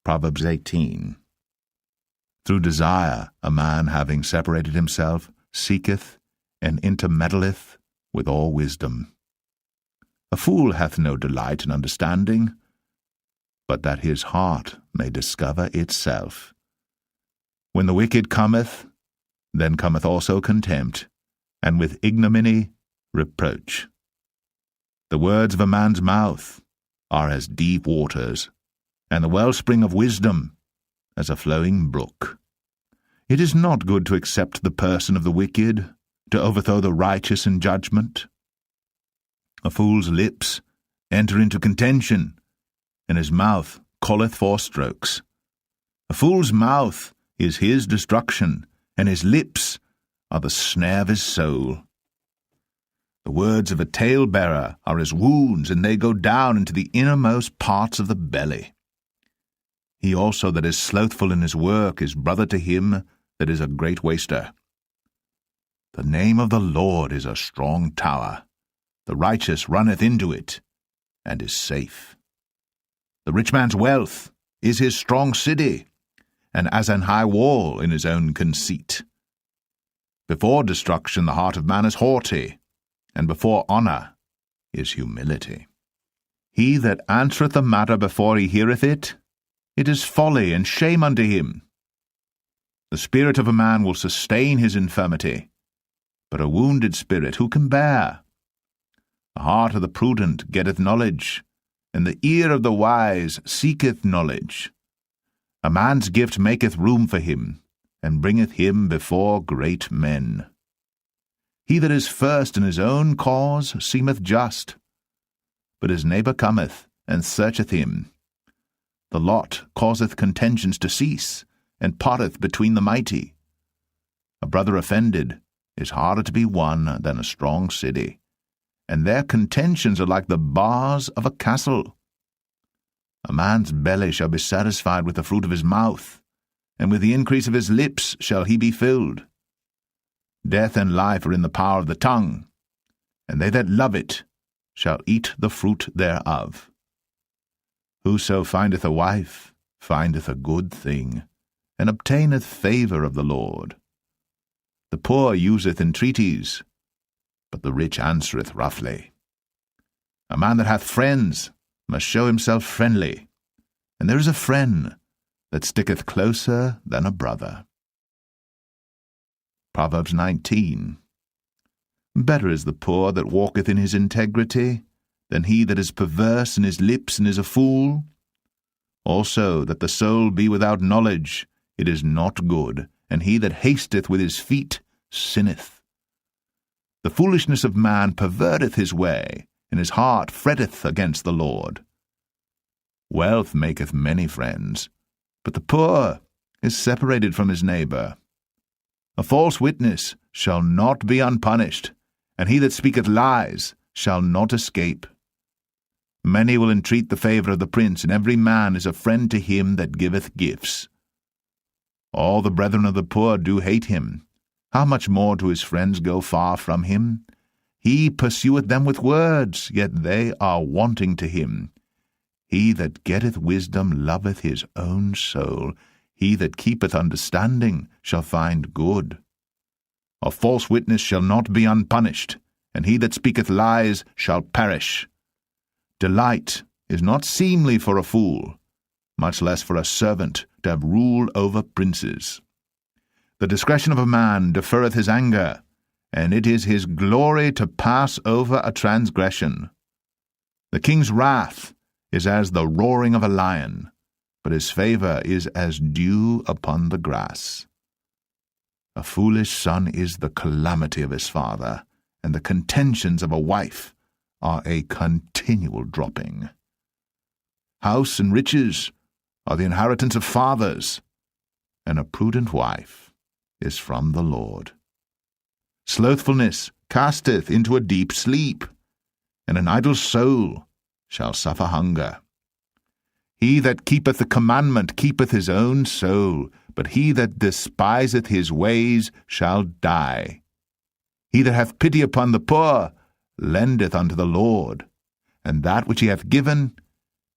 Proverbs 18. Through desire a man, having separated himself, seeketh and intermeddleth with all wisdom. A fool hath no delight in understanding, but that his heart may discover itself. When the wicked cometh, then cometh also contempt, and with ignominy reproach. The words of a man's mouth are as deep waters, and the wellspring of wisdom as a flowing brook. It is not good to accept the person of the wicked, to overthrow the righteous in judgment. A fool's lips enter into contention, and his mouth calleth for strokes. A fool's mouth is his destruction, and his lips are the snare of his soul. The words of a talebearer are as wounds, and they go down into the innermost parts of the belly. He also that is slothful in his work is brother to him that is a great waster. The name of the Lord is a strong tower. The righteous runneth into it, and is safe. The rich man's wealth is his strong city, and as an high wall in his own conceit. Before destruction the heart of man is haughty, and before honour is humility. He that answereth a matter before he heareth it, it is folly and shame unto him. The spirit of a man will sustain his infirmity, but a wounded spirit who can bear? The heart of the prudent getteth knowledge, and the ear of the wise seeketh knowledge. A man's gift maketh room for him, and bringeth him before great men. He that is first in his own cause seemeth just, but his neighbour cometh and searcheth him. The lot causeth contentions to cease, and parteth between the mighty. A brother offended is harder to be won than a strong city, and their contentions are like the bars of a castle. A man's belly shall be satisfied with the fruit of his mouth, and with the increase of his lips shall he be filled. Death and life are in the power of the tongue, and they that love it shall eat the fruit thereof. Whoso findeth a wife findeth a good thing, and obtaineth favour of the Lord. The poor useth entreaties, but the rich answereth roughly. A man that hath friends must show himself friendly, and there is a friend that sticketh closer than a brother. Proverbs 19. Better is the poor that walketh in his integrity, than he that is perverse in his lips and is a fool. Also that the soul be without knowledge, it is not good, and he that hasteth with his feet sinneth. The foolishness of man perverteth his way, and his heart fretteth against the Lord. Wealth maketh many friends, but the poor is separated from his neighbor. A false witness shall not be unpunished, and he that speaketh lies shall not escape. Many will entreat the favor of the prince, and every man is a friend to him that giveth gifts. All the brethren of the poor do hate him. How much more do his friends go far from him? He pursueth them with words, yet they are wanting to him. He that getteth wisdom loveth his own soul. He that keepeth understanding shall find good. A false witness shall not be unpunished, and he that speaketh lies shall perish. Delight is not seemly for a fool, much less for a servant to have rule over princes. The discretion of a man deferreth his anger, and it is his glory to pass over a transgression. The king's wrath is as the roaring of a lion, but his favor is as dew upon the grass. A foolish son is the calamity of his father, and the contentions of a wife are a continual dropping. House and riches are the inheritance of fathers, and a prudent wife is from the Lord. Slothfulness casteth into a deep sleep, and an idle soul shall suffer hunger. He that keepeth the commandment keepeth his own soul, but he that despiseth his ways shall die. He that hath pity upon the poor lendeth unto the Lord, and that which he hath given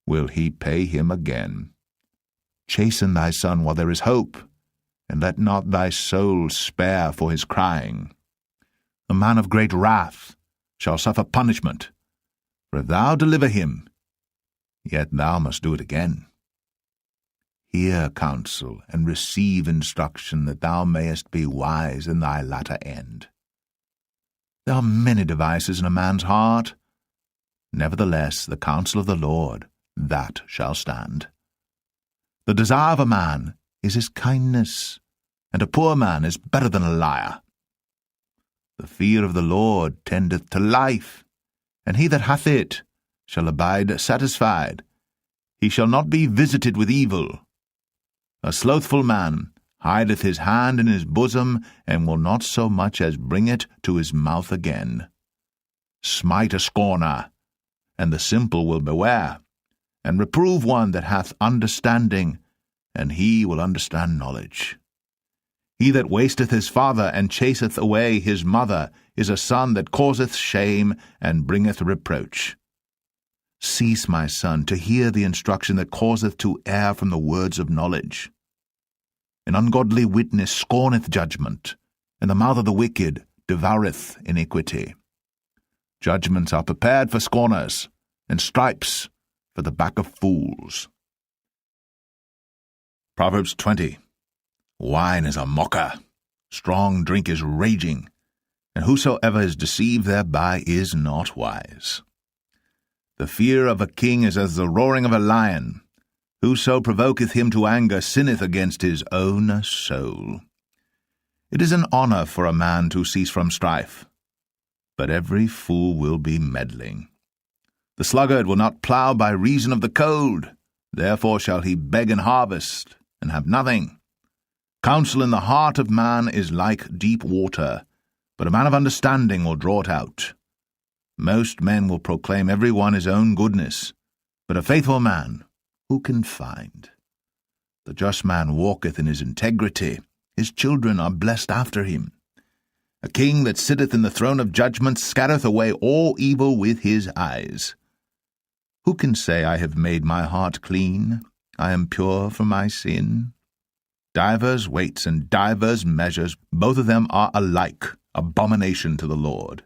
will he pay him again. Chasten thy son while there is hope, and let not thy soul spare for his crying. A man of great wrath shall suffer punishment, for if thou deliver him, yet thou must do it again. Hear counsel, and receive instruction, that thou mayest be wise in thy latter end. There are many devices in a man's heart. Nevertheless, the counsel of the Lord, that shall stand. The desire of a man is his kindness, and a poor man is better than a liar. The fear of the Lord tendeth to life, and he that hath it shall abide satisfied. He shall not be visited with evil. A slothful man hideth his hand in his bosom, and will not so much as bring it to his mouth again. Smite a scorner, and the simple will beware, and reprove one that hath understanding, and he will understand knowledge. He that wasteth his father, and chaseth away his mother, is a son that causeth shame, and bringeth reproach. Cease, my son, to hear the instruction that causeth to err from the words of knowledge. An ungodly witness scorneth judgment, and the mouth of the wicked devoureth iniquity. Judgments are prepared for scorners, and stripes for the back of fools. Proverbs 20. Wine is a mocker, strong drink is raging, and whosoever is deceived thereby is not wise. The fear of a king is as the roaring of a lion. Whoso provoketh him to anger sinneth against his own soul. It is an honor for a man to cease from strife, but every fool will be meddling. The sluggard will not plough by reason of the cold, therefore shall he beg in harvest, and have nothing. Counsel in the heart of man is like deep water, but a man of understanding will draw it out. Most men will proclaim every one his own goodness, but a faithful man who can find? The just man walketh in his integrity, his children are blessed after him. A king that sitteth in the throne of judgment scattereth away all evil with his eyes. Who can say, I have made my heart clean, I am pure from my sin? Divers weights and divers measures, both of them are alike abomination to the Lord.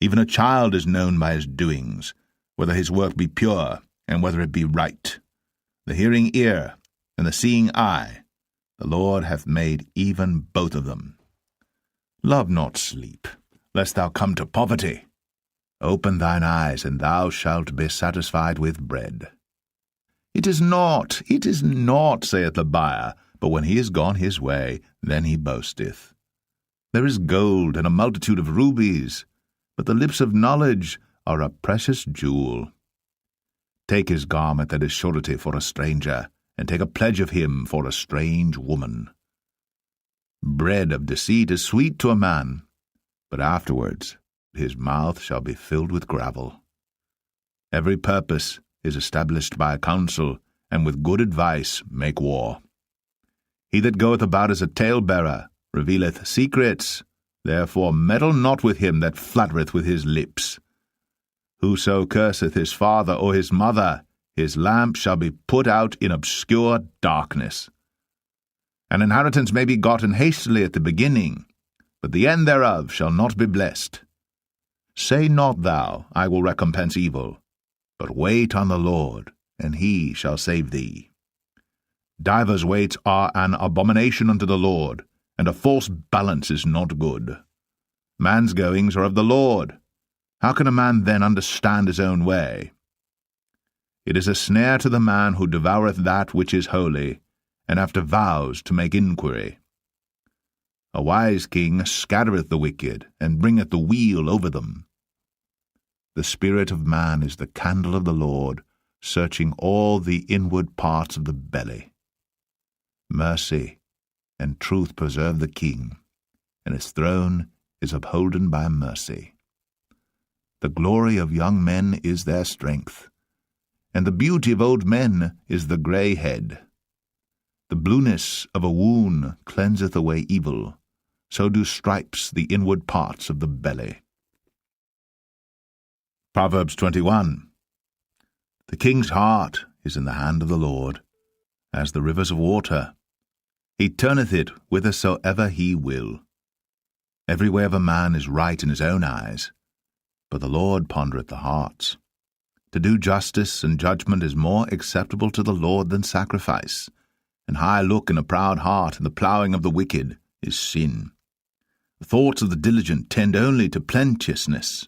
Even a child is known by his doings, whether his work be pure, and whether it be right. The hearing ear and the seeing eye. The Lord hath made even both of them. Love not sleep, lest thou come to poverty. Open thine eyes, and thou shalt be satisfied with bread. It is not, saith the buyer, but when he is gone his way, then he boasteth. There is gold and a multitude of rubies, but the lips of knowledge are a precious jewel. Take his garment that is surety for a stranger, and take a pledge of him for a strange woman. Bread of deceit is sweet to a man, but afterwards his mouth shall be filled with gravel. Every purpose is established by a counsel, and with good advice make war. He that goeth about as a talebearer revealeth secrets, therefore meddle not with him that flattereth with his lips. Whoso curseth his father or his mother, his lamp shall be put out in obscure darkness. An inheritance may be gotten hastily at the beginning, but the end thereof shall not be blessed. Say not thou, I will recompense evil, but wait on the Lord, and he shall save thee. Divers weights are an abomination unto the Lord, and a false balance is not good. Man's goings are of the Lord. How can a man then understand his own way? It is a snare to the man who devoureth that which is holy, and after vows to make inquiry. A wise king scattereth the wicked, and bringeth the weal over them. The spirit of man is the candle of the Lord, searching all the inward parts of the belly. Mercy and truth preserve the king, and his throne is upholden by mercy. The glory of young men is their strength, and the beauty of old men is the grey head. The blueness of a wound cleanseth away evil, so do stripes the inward parts of the belly. Proverbs 21. The king's heart is in the hand of the Lord, as the rivers of water. He turneth it whithersoever he will. Every way of a man is right in his own eyes, but the Lord pondereth the hearts. To do justice and judgment is more acceptable to the Lord than sacrifice, and high look in a proud heart, and the ploughing of the wicked is sin. The thoughts of the diligent tend only to plenteousness,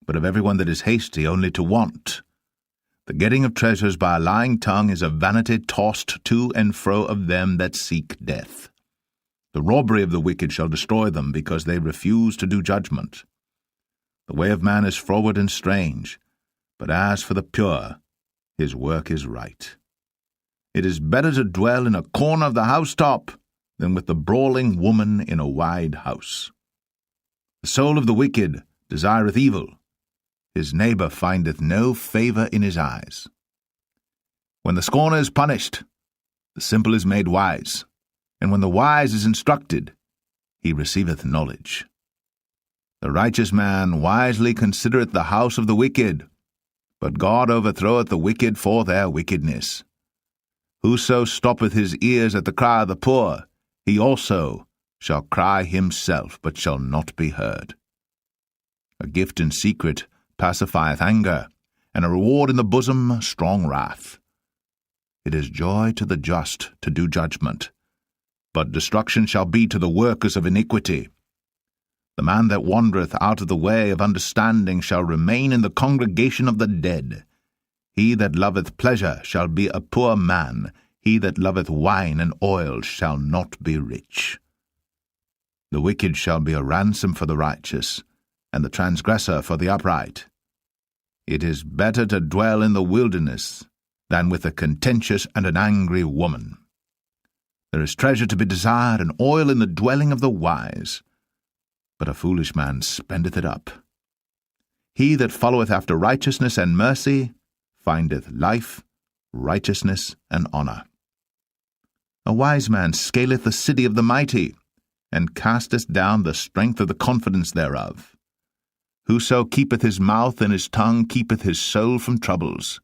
but of every one that is hasty only to want. The getting of treasures by a lying tongue is a vanity tossed to and fro of them that seek death. The robbery of the wicked shall destroy them, because they refuse to do judgment. The way of man is froward and strange, but as for the pure, his work is right. It is better to dwell in a corner of the housetop than with the brawling woman in a wide house. The soul of the wicked desireth evil. His neighbor findeth no favor in his eyes. When the scorner is punished, the simple is made wise, and when the wise is instructed, he receiveth knowledge. The righteous man wisely considereth the house of the wicked, but God overthroweth the wicked for their wickedness. Whoso stoppeth his ears at the cry of the poor, he also shall cry himself, but shall not be heard. A gift in secret pacifieth anger, and a reward in the bosom strong wrath. It is joy to the just to do judgment, but destruction shall be to the workers of iniquity. The man that wandereth out of the way of understanding shall remain in the congregation of the dead. He that loveth pleasure shall be a poor man. He that loveth wine and oil shall not be rich. The wicked shall be a ransom for the righteous, and the transgressor for the upright. It is better to dwell in the wilderness than with a contentious and an angry woman. There is treasure to be desired and oil in the dwelling of the wise, but a foolish man spendeth it up. He that followeth after righteousness and mercy findeth life, righteousness, and honour. A wise man scaleth the city of the mighty, and casteth down the strength of the confidence thereof. Whoso keepeth his mouth and his tongue keepeth his soul from troubles.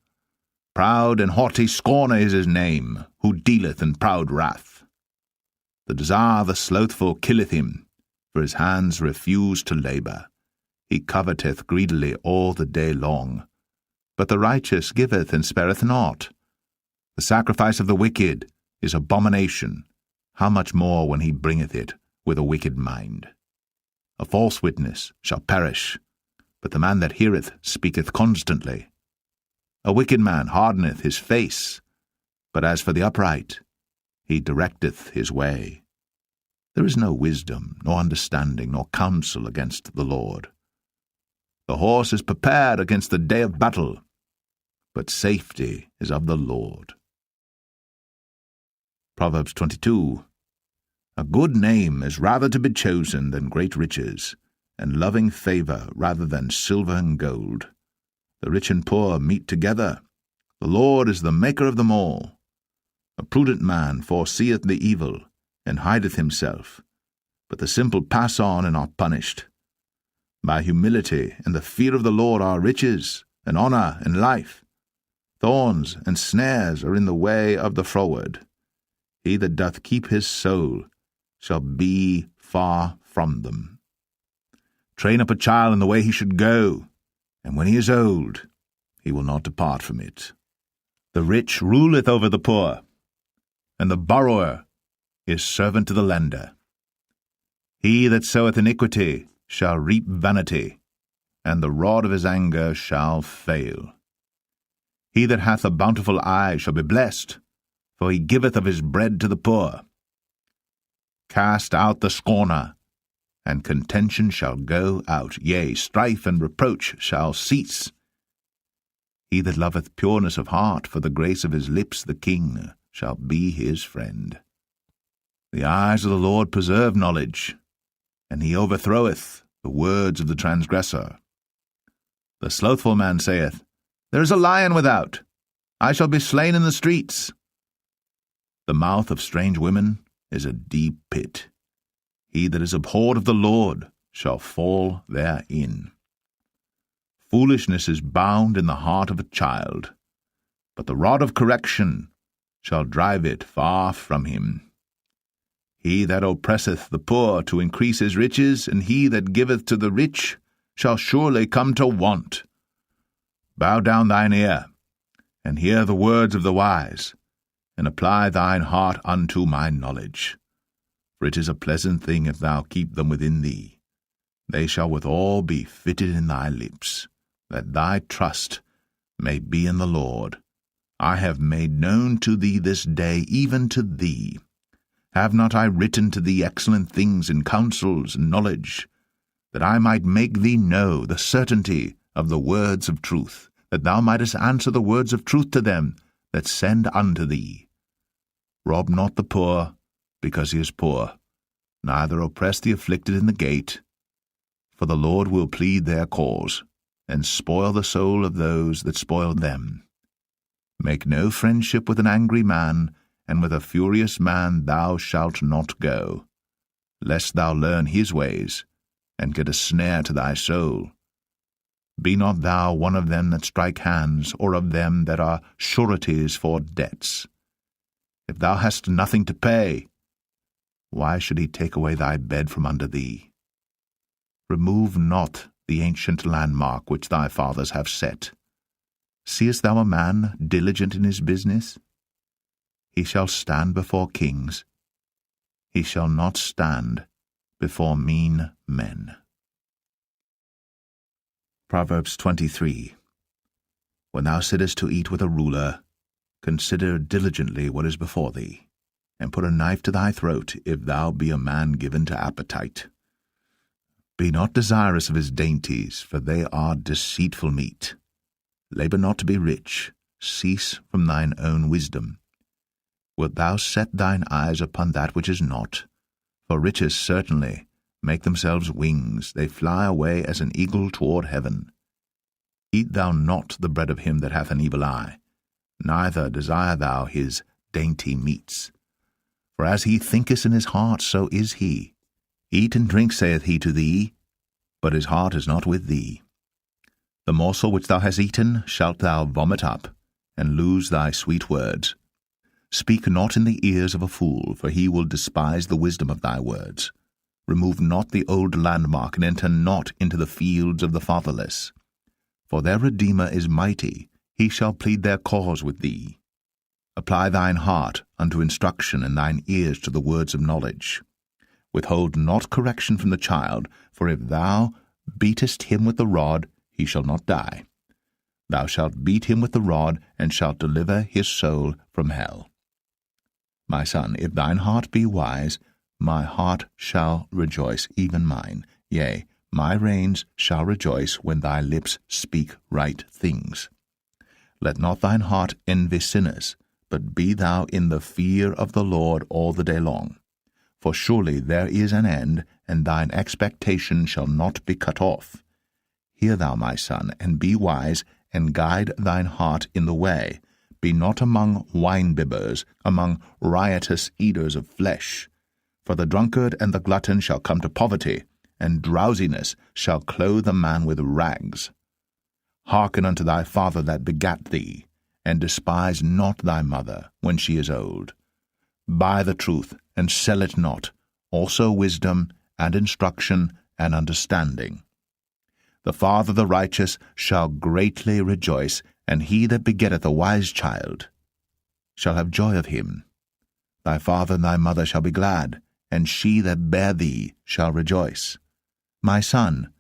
Proud and haughty scorner is his name, who dealeth in proud wrath. The desire of the slothful killeth him, for his hands refuse to labour. He coveteth greedily all the day long. But the righteous giveth and spareth not. The sacrifice of the wicked is abomination, how much more when he bringeth it with a wicked mind? A false witness shall perish, but the man that heareth speaketh constantly. A wicked man hardeneth his face, but as for the upright, he directeth his way. There is no wisdom, nor understanding, nor counsel against the Lord. The horse is prepared against the day of battle, but safety is of the Lord. Proverbs 22. A good name is rather to be chosen than great riches, and loving favour rather than silver and gold. The rich and poor meet together. The Lord is the maker of them all. A prudent man foreseeth the evil, and hideth himself, but the simple pass on and are punished. By humility and the fear of the Lord are riches, and honour, and life. Thorns and snares are in the way of the froward. He that doth keep his soul shall be far from them. Train up a child in the way he should go, and when he is old, he will not depart from it. The rich ruleth over the poor, and the borrower is servant to the lender. He that soweth iniquity shall reap vanity, and the rod of his anger shall fail. He that hath a bountiful eye shall be blessed, for he giveth of his bread to the poor. Cast out the scorner, and contention shall go out, yea, strife and reproach shall cease. He that loveth pureness of heart, for the grace of his lips the king shall be his friend. The eyes of the Lord preserve knowledge, and he overthroweth the words of the transgressor. The slothful man saith, There is a lion without, I shall be slain in the streets. The mouth of strange women is a deep pit. He that is abhorred of the Lord shall fall therein. Foolishness is bound in the heart of a child, but the rod of correction shall drive it far from him. He that oppresseth the poor to increase his riches, and he that giveth to the rich shall surely come to want. Bow down thine ear, and hear the words of the wise, and apply thine heart unto my knowledge. For it is a pleasant thing if thou keep them within thee. They shall withal be fitted in thy lips, that thy trust may be in the Lord. I have made known to thee this day, even to thee. Have not I written to thee excellent things in counsels and knowledge, that I might make thee know the certainty of the words of truth, that thou mightest answer the words of truth to them that send unto thee? Rob not the poor, because he is poor, neither oppress the afflicted in the gate, for the Lord will plead their cause, and spoil the soul of those that spoil them. Make no friendship with an angry man, and with a furious man thou shalt not go, lest thou learn his ways, and get a snare to thy soul. Be not thou one of them that strike hands, or of them that are sureties for debts. If thou hast nothing to pay, why should he take away thy bed from under thee? Remove not the ancient landmark which thy fathers have set. Seest thou a man diligent in his business? He shall stand before kings. He shall not stand before mean men. Proverbs 23. When thou sittest to eat with a ruler, consider diligently what is before thee, and put a knife to thy throat, if thou be a man given to appetite. Be not desirous of his dainties, for they are deceitful meat. Labour not to be rich, cease from thine own wisdom. Wilt thou set thine eyes upon that which is not? For riches certainly make themselves wings, they fly away as an eagle toward heaven. Eat thou not the bread of him that hath an evil eye, neither desire thou his dainty meats. For as he thinketh in his heart, so is he. Eat and drink, saith he to thee, but his heart is not with thee. The morsel which thou hast eaten shalt thou vomit up, and lose thy sweet words. Speak not in the ears of a fool, for he will despise the wisdom of thy words. Remove not the old landmark, and enter not into the fields of the fatherless. For their Redeemer is mighty, he shall plead their cause with thee. Apply thine heart unto instruction, and thine ears to the words of knowledge. Withhold not correction from the child, for if thou beatest him with the rod, he shall not die. Thou shalt beat him with the rod, and shalt deliver his soul from hell. My son, if thine heart be wise, my heart shall rejoice, even mine. Yea, my reins shall rejoice when thy lips speak right things. Let not thine heart envy sinners, but be thou in the fear of the Lord all the day long. For surely there is an end, and thine expectation shall not be cut off. Hear thou, my son, and be wise, and guide thine heart in the way. Be not among wine-bibbers, among riotous eaters of flesh. For the drunkard and the glutton shall come to poverty, and drowsiness shall clothe a man with rags. Hearken unto thy father that begat thee, and despise not thy mother when she is old. Buy the truth, and sell it not, also wisdom, and instruction, and understanding. The father of the righteous shall greatly rejoice, and he that begetteth a wise child shall have joy of him. Thy father and thy mother shall be glad, and she that bare thee shall rejoice. My son,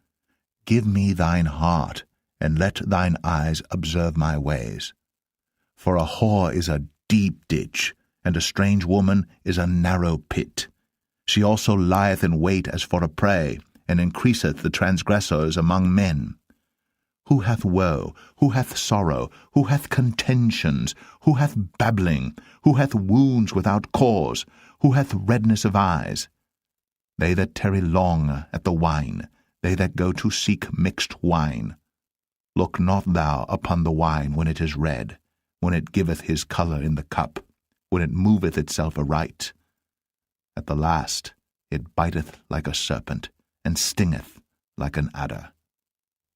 give me thine heart, and let thine eyes observe my ways. For a whore is a deep ditch, and a strange woman is a narrow pit. She also lieth in wait as for a prey, and increaseth the transgressors among men. Who hath woe? Who hath sorrow? Who hath contentions? Who hath babbling? Who hath wounds without cause? Who hath redness of eyes? They that tarry long at the wine, they that go to seek mixed wine. Look not thou upon the wine when it is red, when it giveth his colour in the cup, when it moveth itself aright. At the last it biteth like a serpent, and stingeth like an adder.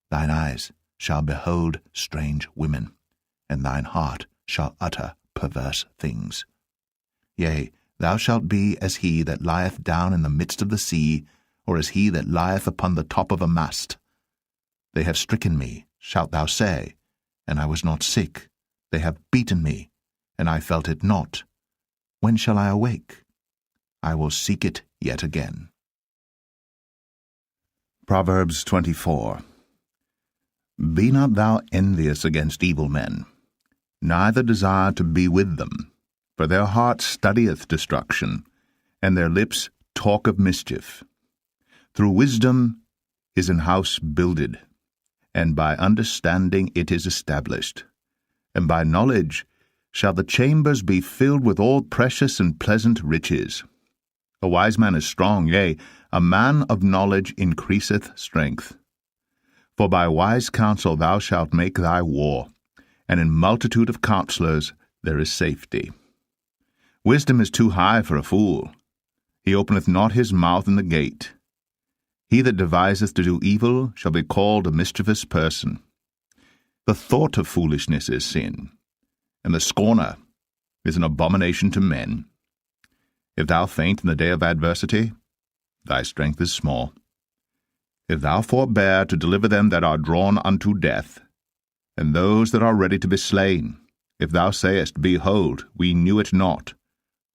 Thine eyes shall behold strange women, and thine heart shall utter perverse things. Yea, thou shalt be as he that lieth down in the midst of the sea, or as he that lieth upon the top of a mast. They have stricken me, shalt thou say, and I was not sick. They have beaten me, and I felt it not. When shall I awake? I will seek it yet again. Proverbs 24. Be not thou envious against evil men, neither desire to be with them, for their heart studieth destruction, and their lips talk of mischief. Through wisdom is an house builded, and by understanding it is established, and by knowledge shall the chambers be filled with all precious and pleasant riches. A wise man is strong, yea, a man of knowledge increaseth strength. For by wise counsel thou shalt make thy war, and in multitude of counselors there is safety. Wisdom is too high for a fool. He openeth not his mouth in the gate. He that deviseth to do evil shall be called a mischievous person. The thought of foolishness is sin, and the scorner is an abomination to men. If thou faint in the day of adversity, thy strength is small. If thou forbear to deliver them that are drawn unto death, and those that are ready to be slain, if thou sayest, Behold, we knew it not,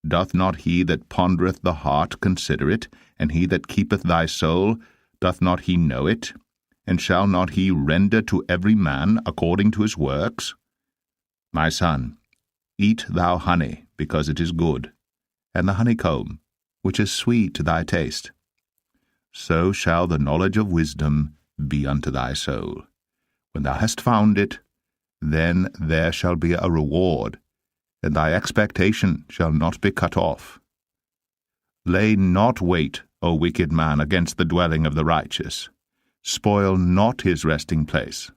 doth not he that pondereth the heart consider it, and he that keepeth thy soul, doth not he know it? And shall not he render to every man according to his works? My son, eat thou honey, because it is good, and the honeycomb, which is sweet to thy taste. So shall the knowledge of wisdom be unto thy soul. When thou hast found it, then there shall be a reward, and thy expectation shall not be cut off. Lay not wait, O wicked man, against the dwelling of the righteous. Spoil not his resting place.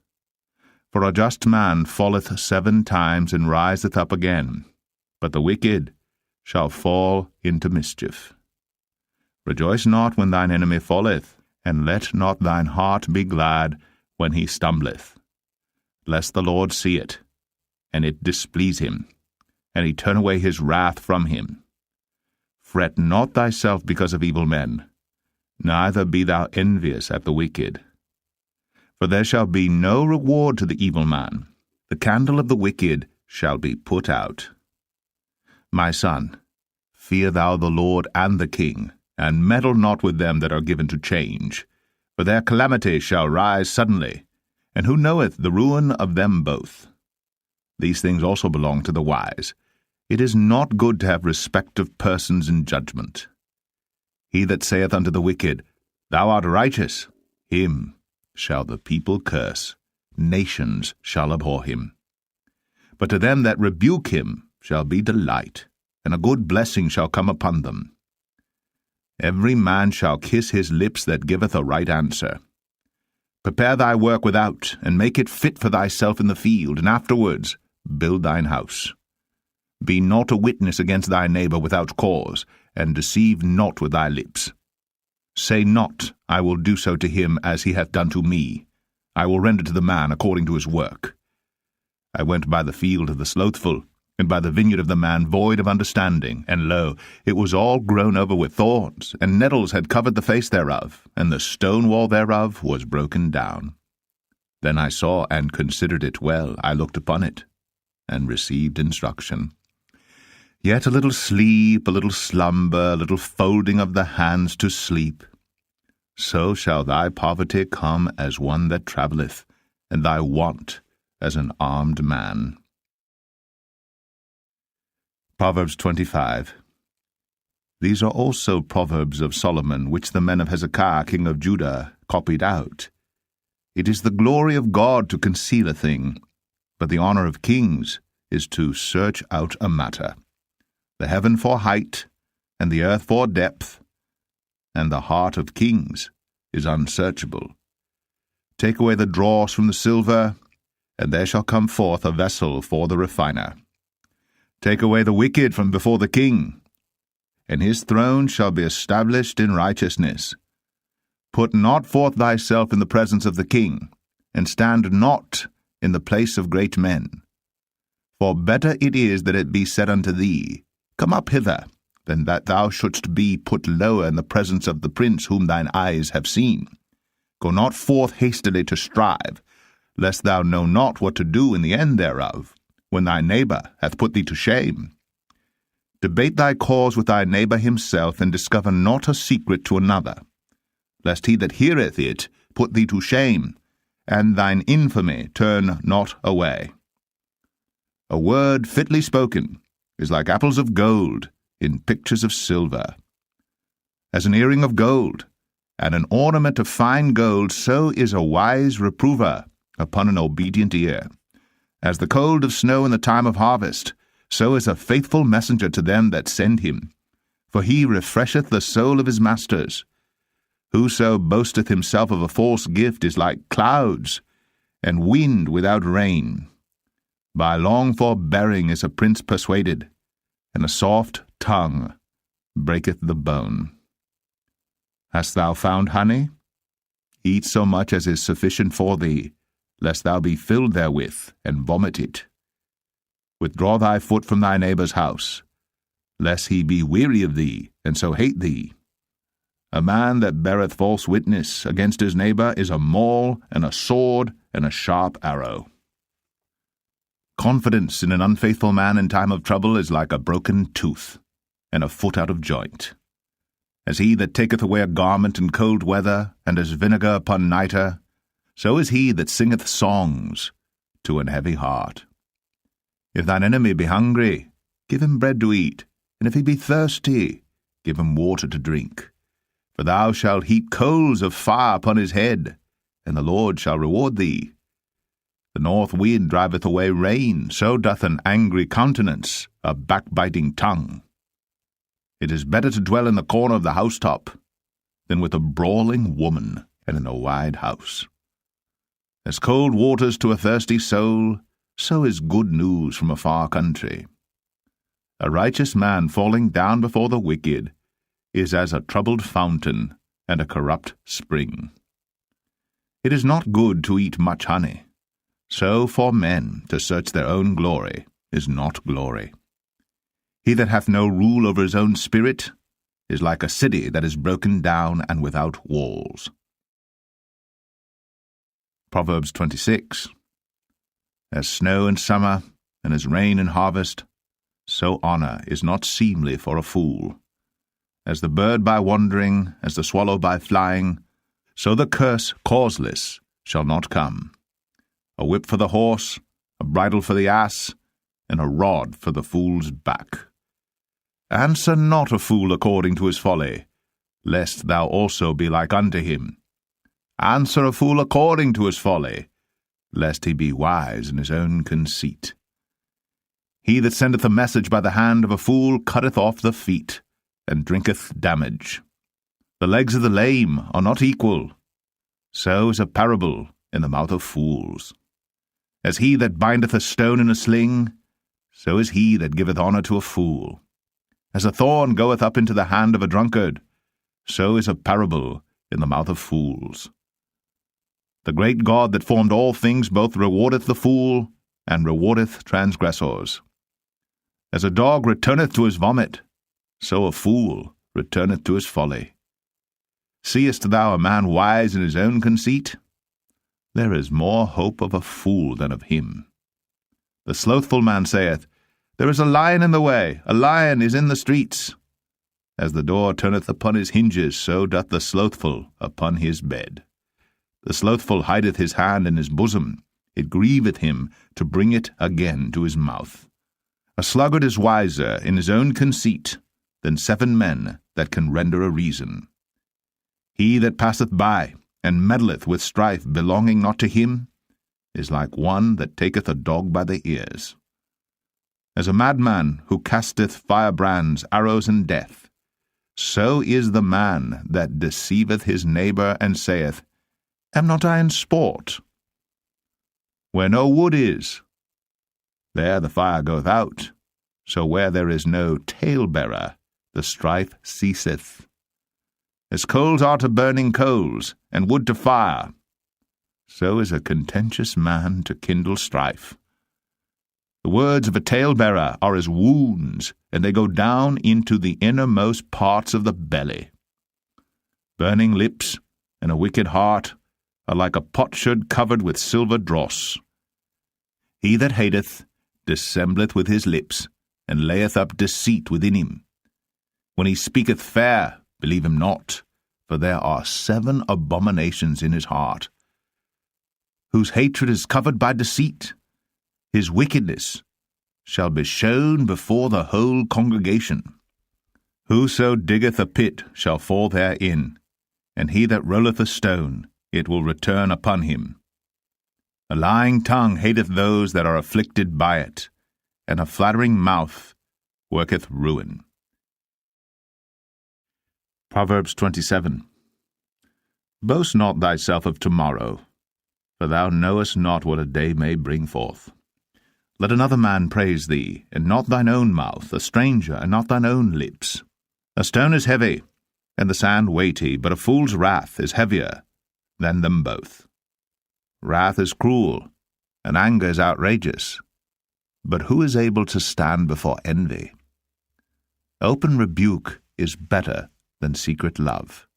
For a just man falleth 7 times and riseth up again, but the wicked shall fall into mischief. Rejoice not when thine enemy falleth, and let not thine heart be glad when he stumbleth. Lest the Lord see it, and it displease him, and he turn away his wrath from him. Fret not thyself because of evil men, neither be thou envious at the wicked. For there shall be no reward to the evil man. The candle of the wicked shall be put out. My son, fear thou the Lord and the king, and meddle not with them that are given to change. For their calamity shall rise suddenly, and who knoweth the ruin of them both? These things also belong to the wise. It is not good to have respect of persons in judgment. He that saith unto the wicked, Thou art righteous, him shall the people curse, nations shall abhor him. But to them that rebuke him shall be delight, and a good blessing shall come upon them. Every man shall kiss his lips that giveth a right answer. Prepare thy work without, and make it fit for thyself in the field, and afterwards build thine house. Be not a witness against thy neighbor without cause, and deceive not with thy lips. Say not, I will do so to him as he hath done to me. I will render to the man according to his work. I went by the field of the slothful, and by the vineyard of the man void of understanding, and lo, it was all grown over with thorns, and nettles had covered the face thereof, and the stone wall thereof was broken down. Then I saw and considered it well. I looked upon it, and received instruction. Yet a little sleep, a little slumber, a little folding of the hands to sleep. So shall thy poverty come as one that travelleth, and thy want as an armed man. Proverbs 25. These are also proverbs of Solomon, which the men of Hezekiah king of Judah copied out. It is the glory of God to conceal a thing, but the honor of kings is to search out a matter. The heaven for height, and the earth for depth, and the heart of kings is unsearchable. Take away the dross from the silver, and there shall come forth a vessel for the refiner. Take away the wicked from before the king, and his throne shall be established in righteousness. Put not forth thyself in the presence of the king, and stand not in the place of great men. For better it is that it be said unto thee, Come up hither, than that thou shouldst be put lower in the presence of the prince whom thine eyes have seen. Go not forth hastily to strive, lest thou know not what to do in the end thereof, when thy neighbor hath put thee to shame. Debate thy cause with thy neighbor himself, and discover not a secret to another, lest he that heareth it put thee to shame, and thine infamy turn not away. A word fitly spoken is like apples of gold in pictures of silver. As an earring of gold, and an ornament of fine gold, so is a wise reprover upon an obedient ear. As the cold of snow in the time of harvest, so is a faithful messenger to them that send him. For he refresheth the soul of his masters. Whoso boasteth himself of a false gift is like clouds, and wind without rain. By long forbearing is a prince persuaded, and a soft tongue breaketh the bone. Hast thou found honey? Eat so much as is sufficient for thee, lest thou be filled therewith, and vomit it. Withdraw thy foot from thy neighbor's house, lest he be weary of thee, and so hate thee. A man that beareth false witness against his neighbor is a maul, and a sword, and a sharp arrow. Confidence in an unfaithful man in time of trouble is like a broken tooth, and a foot out of joint. As he that taketh away a garment in cold weather, and as vinegar upon nitre, so is he that singeth songs to an heavy heart. If thine enemy be hungry, give him bread to eat, and if he be thirsty, give him water to drink. For thou shalt heap coals of fire upon his head, and the Lord shall reward thee. The north wind driveth away rain, so doth an angry countenance a backbiting tongue. It is better to dwell in the corner of the housetop than with a brawling woman and in a wide house. As cold waters to a thirsty soul, so is good news from a far country. A righteous man falling down before the wicked is as a troubled fountain and a corrupt spring. It is not good to eat much honey. So for men to search their own glory is not glory. He that hath no rule over his own spirit is like a city that is broken down and without walls. Proverbs 26. As snow in summer, and as rain in harvest, so honour is not seemly for a fool. As the bird by wandering, as the swallow by flying, so the curse causeless shall not come. A whip for the horse, a bridle for the ass, and a rod for the fool's back. Answer not a fool according to his folly, lest thou also be like unto him. Answer a fool according to his folly, lest he be wise in his own conceit. He that sendeth a message by the hand of a fool cutteth off the feet, and drinketh damage. The legs of the lame are not equal. So is a parable in the mouth of fools. As he that bindeth a stone in a sling, so is he that giveth honour to a fool. As a thorn goeth up into the hand of a drunkard, so is a parable in the mouth of fools. The great God that formed all things both rewardeth the fool, and rewardeth transgressors. As a dog returneth to his vomit, so a fool returneth to his folly. Seest thou a man wise in his own conceit? There is more hope of a fool than of him. The slothful man saith, There is a lion in the way, a lion is in the streets. As the door turneth upon his hinges, so doth the slothful upon his bed. The slothful hideth his hand in his bosom, it grieveth him to bring it again to his mouth. A sluggard is wiser in his own conceit than 7 men that can render a reason. He that passeth by, and meddleth with strife belonging not to him, is like one that taketh a dog by the ears. As a madman who casteth firebrands, arrows, and death, so is the man that deceiveth his neighbour, and saith, Am not I in sport? Where no wood is, there the fire goeth out. So where there is no talebearer, the strife ceaseth. As coals are to burning coals, and wood to fire, so is a contentious man to kindle strife. The words of a talebearer are as wounds, and they go down into the innermost parts of the belly. Burning lips and a wicked heart are like a potsherd covered with silver dross. He that hateth dissembleth with his lips, and layeth up deceit within him. When he speaketh fair, believe him not, for there are 7 abominations in his heart. Whose hatred is covered by deceit, his wickedness shall be shown before the whole congregation. Whoso diggeth a pit shall fall therein, and he that rolleth a stone, it will return upon him. A lying tongue hateth those that are afflicted by it, and a flattering mouth worketh ruin. Proverbs 27. Boast not thyself of tomorrow, for thou knowest not what a day may bring forth. Let another man praise thee, and not thine own mouth, a stranger, and not thine own lips. A stone is heavy, and the sand weighty, but a fool's wrath is heavier than them both. Wrath is cruel, and anger is outrageous, but who is able to stand before envy? Open rebuke is better than secret love.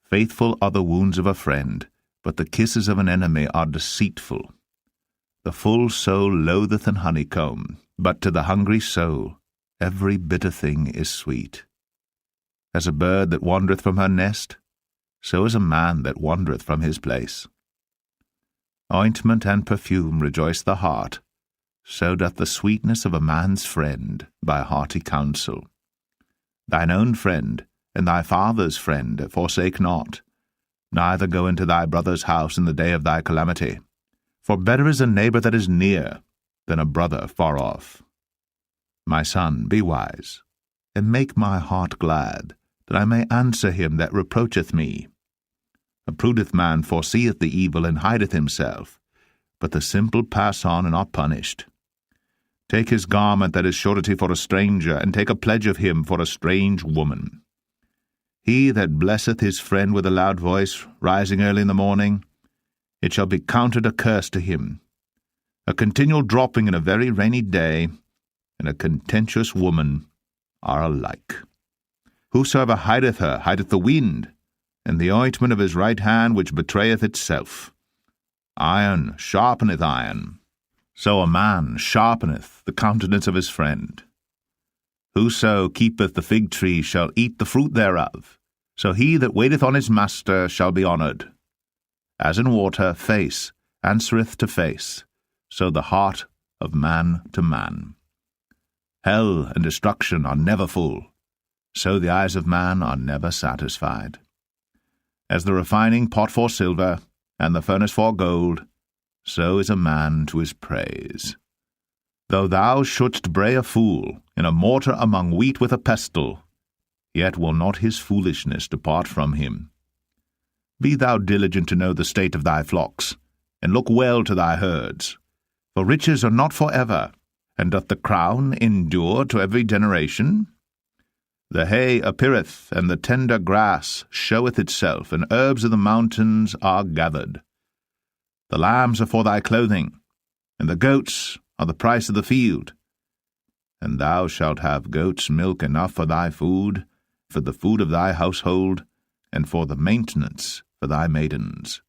Faithful are the wounds of a friend, but the kisses of an enemy are deceitful. The full soul loatheth an honeycomb, but to the hungry soul every bitter thing is sweet. As a bird that wandereth from her nest, so is a man that wandereth from his place. Ointment and perfume rejoice the heart, so doth the sweetness of a man's friend by hearty counsel. Thine own friend and thy father's friend forsake not, neither go into thy brother's house in the day of thy calamity. For better is a neighbor that is near than a brother far off. My son, be wise, and make my heart glad, that I may answer him that reproacheth me. A prudent man foreseeth the evil and hideth himself, but the simple pass on and are punished. Take his garment that is surety for a stranger, and take a pledge of him for a strange woman. He that blesseth his friend with a loud voice, rising early in the morning, it shall be counted a curse to him. A continual dropping in a very rainy day, and a contentious woman are alike. Whosoever hideth her hideth the wind, and the ointment of his right hand which betrayeth itself. Iron sharpeneth iron, So a man sharpeneth the countenance of his friend. Whoso keepeth the fig tree shall eat the fruit thereof, so he that waiteth on his master shall be honoured. As in water face answereth to face, so the heart of man to man. Hell and destruction are never full, so the eyes of man are never satisfied. As the refining pot for silver, and the furnace for gold, so is a man to his praise. Though thou shouldst bray a fool in a mortar among wheat with a pestle, yet will not his foolishness depart from him. Be thou diligent to know the state of thy flocks, and look well to thy herds. For riches are not for ever, and doth the crown endure to every generation? The hay appeareth, and the tender grass showeth itself, and herbs of the mountains are gathered. The lambs are for thy clothing, and the goats are the price of the field. And thou shalt have goats' milk enough for thy food, for the food of thy household, and for the maintenance for thy maidens.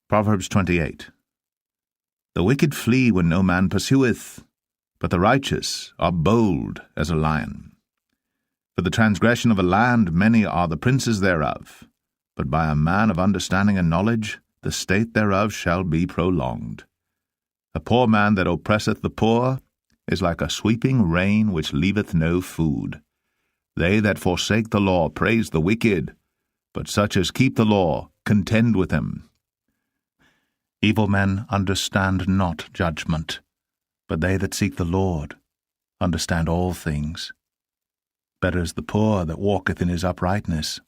Proverbs 28. The wicked flee when no man pursueth, but the righteous are bold as a lion. For the transgression of a land many are the princes thereof, but by a man of understanding and knowledge the state thereof shall be prolonged. A poor man that oppresseth the poor is like a sweeping rain which leaveth no food. They that forsake the law praise the wicked, but such as keep the law contend with them. Evil men understand not judgment, but they that seek the Lord understand all things. Better is the poor that walketh in his uprightness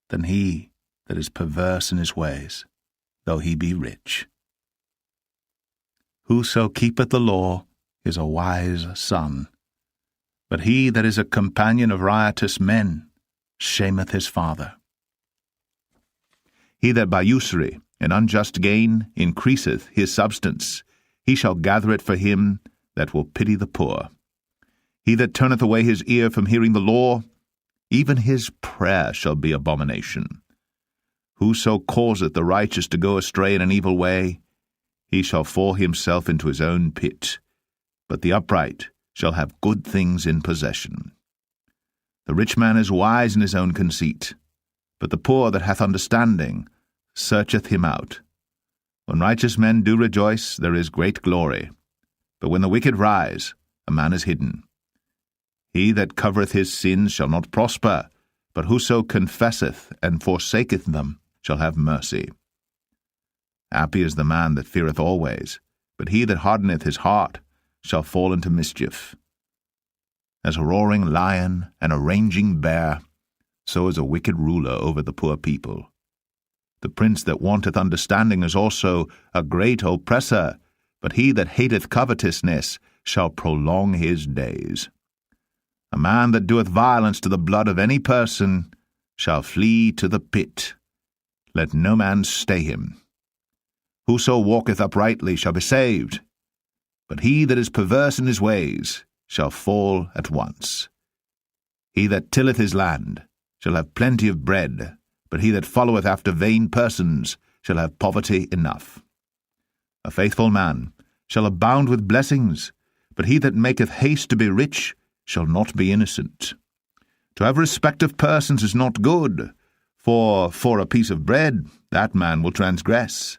than he that is perverse in his ways, though he be rich. Whoso keepeth the law is a wise son, but he that is a companion of riotous men shameth his father. He that by usury and unjust gain increaseth his substance, he shall gather it for him that will pity the poor. He that turneth away his ear from hearing the law, even his prayer shall be abomination. Whoso causeth the righteous to go astray in an evil way, he shall fall himself into his own pit, but the upright shall have good things in possession. The rich man is wise in his own conceit, but the poor that hath understanding searcheth him out. When righteous men do rejoice, there is great glory, but when the wicked rise, a man is hidden. He that covereth his sins shall not prosper, but whoso confesseth and forsaketh them shall have mercy. Happy is the man that feareth always, but he that hardeneth his heart shall fall into mischief. As a roaring lion and a raging bear, so is a wicked ruler over the poor people. The prince that wanteth understanding is also a great oppressor, but he that hateth covetousness shall prolong his days. A man that doeth violence to the blood of any person shall flee to the pit. Let no man stay him. Whoso walketh uprightly shall be saved, but he that is perverse in his ways shall fall at once. He that tilleth his land shall have plenty of bread, but he that followeth after vain persons shall have poverty enough. A faithful man shall abound with blessings, but he that maketh haste to be rich shall not be innocent. To have respect of persons is not good, for a piece of bread that man will transgress.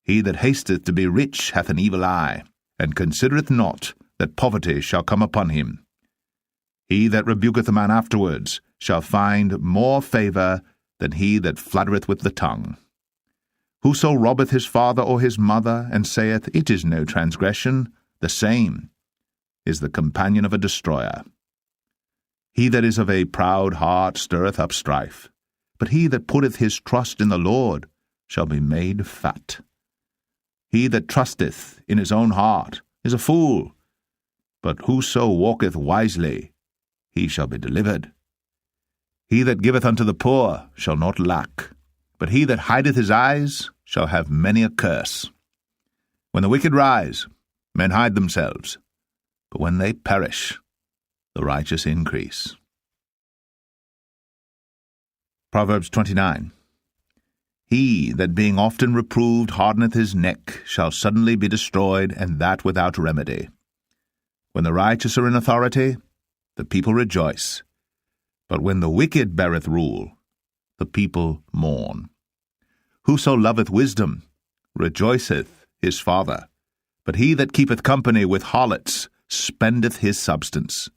He that hasteth to be rich hath an evil eye, and considereth not that poverty shall come upon him. He that rebuketh a man afterwards shall find more favour than he that fluttereth with the tongue. Whoso robbeth his father or his mother, and saith, It is no transgression, the same is the companion of a destroyer. He that is of a proud heart stirreth up strife, but he that putteth his trust in the Lord shall be made fat. He that trusteth in his own heart is a fool, but whoso walketh wisely, he shall be delivered. He that giveth unto the poor shall not lack, but he that hideth his eyes shall have many a curse. When the wicked rise, men hide themselves, but when they perish, the righteous increase. Proverbs 29. He that being often reproved hardeneth his neck shall suddenly be destroyed, and that without remedy. When the righteous are in authority, the people rejoice. But when the wicked beareth rule, the people mourn. Whoso loveth wisdom rejoiceth his father, but he that keepeth company with harlots spendeth his substance.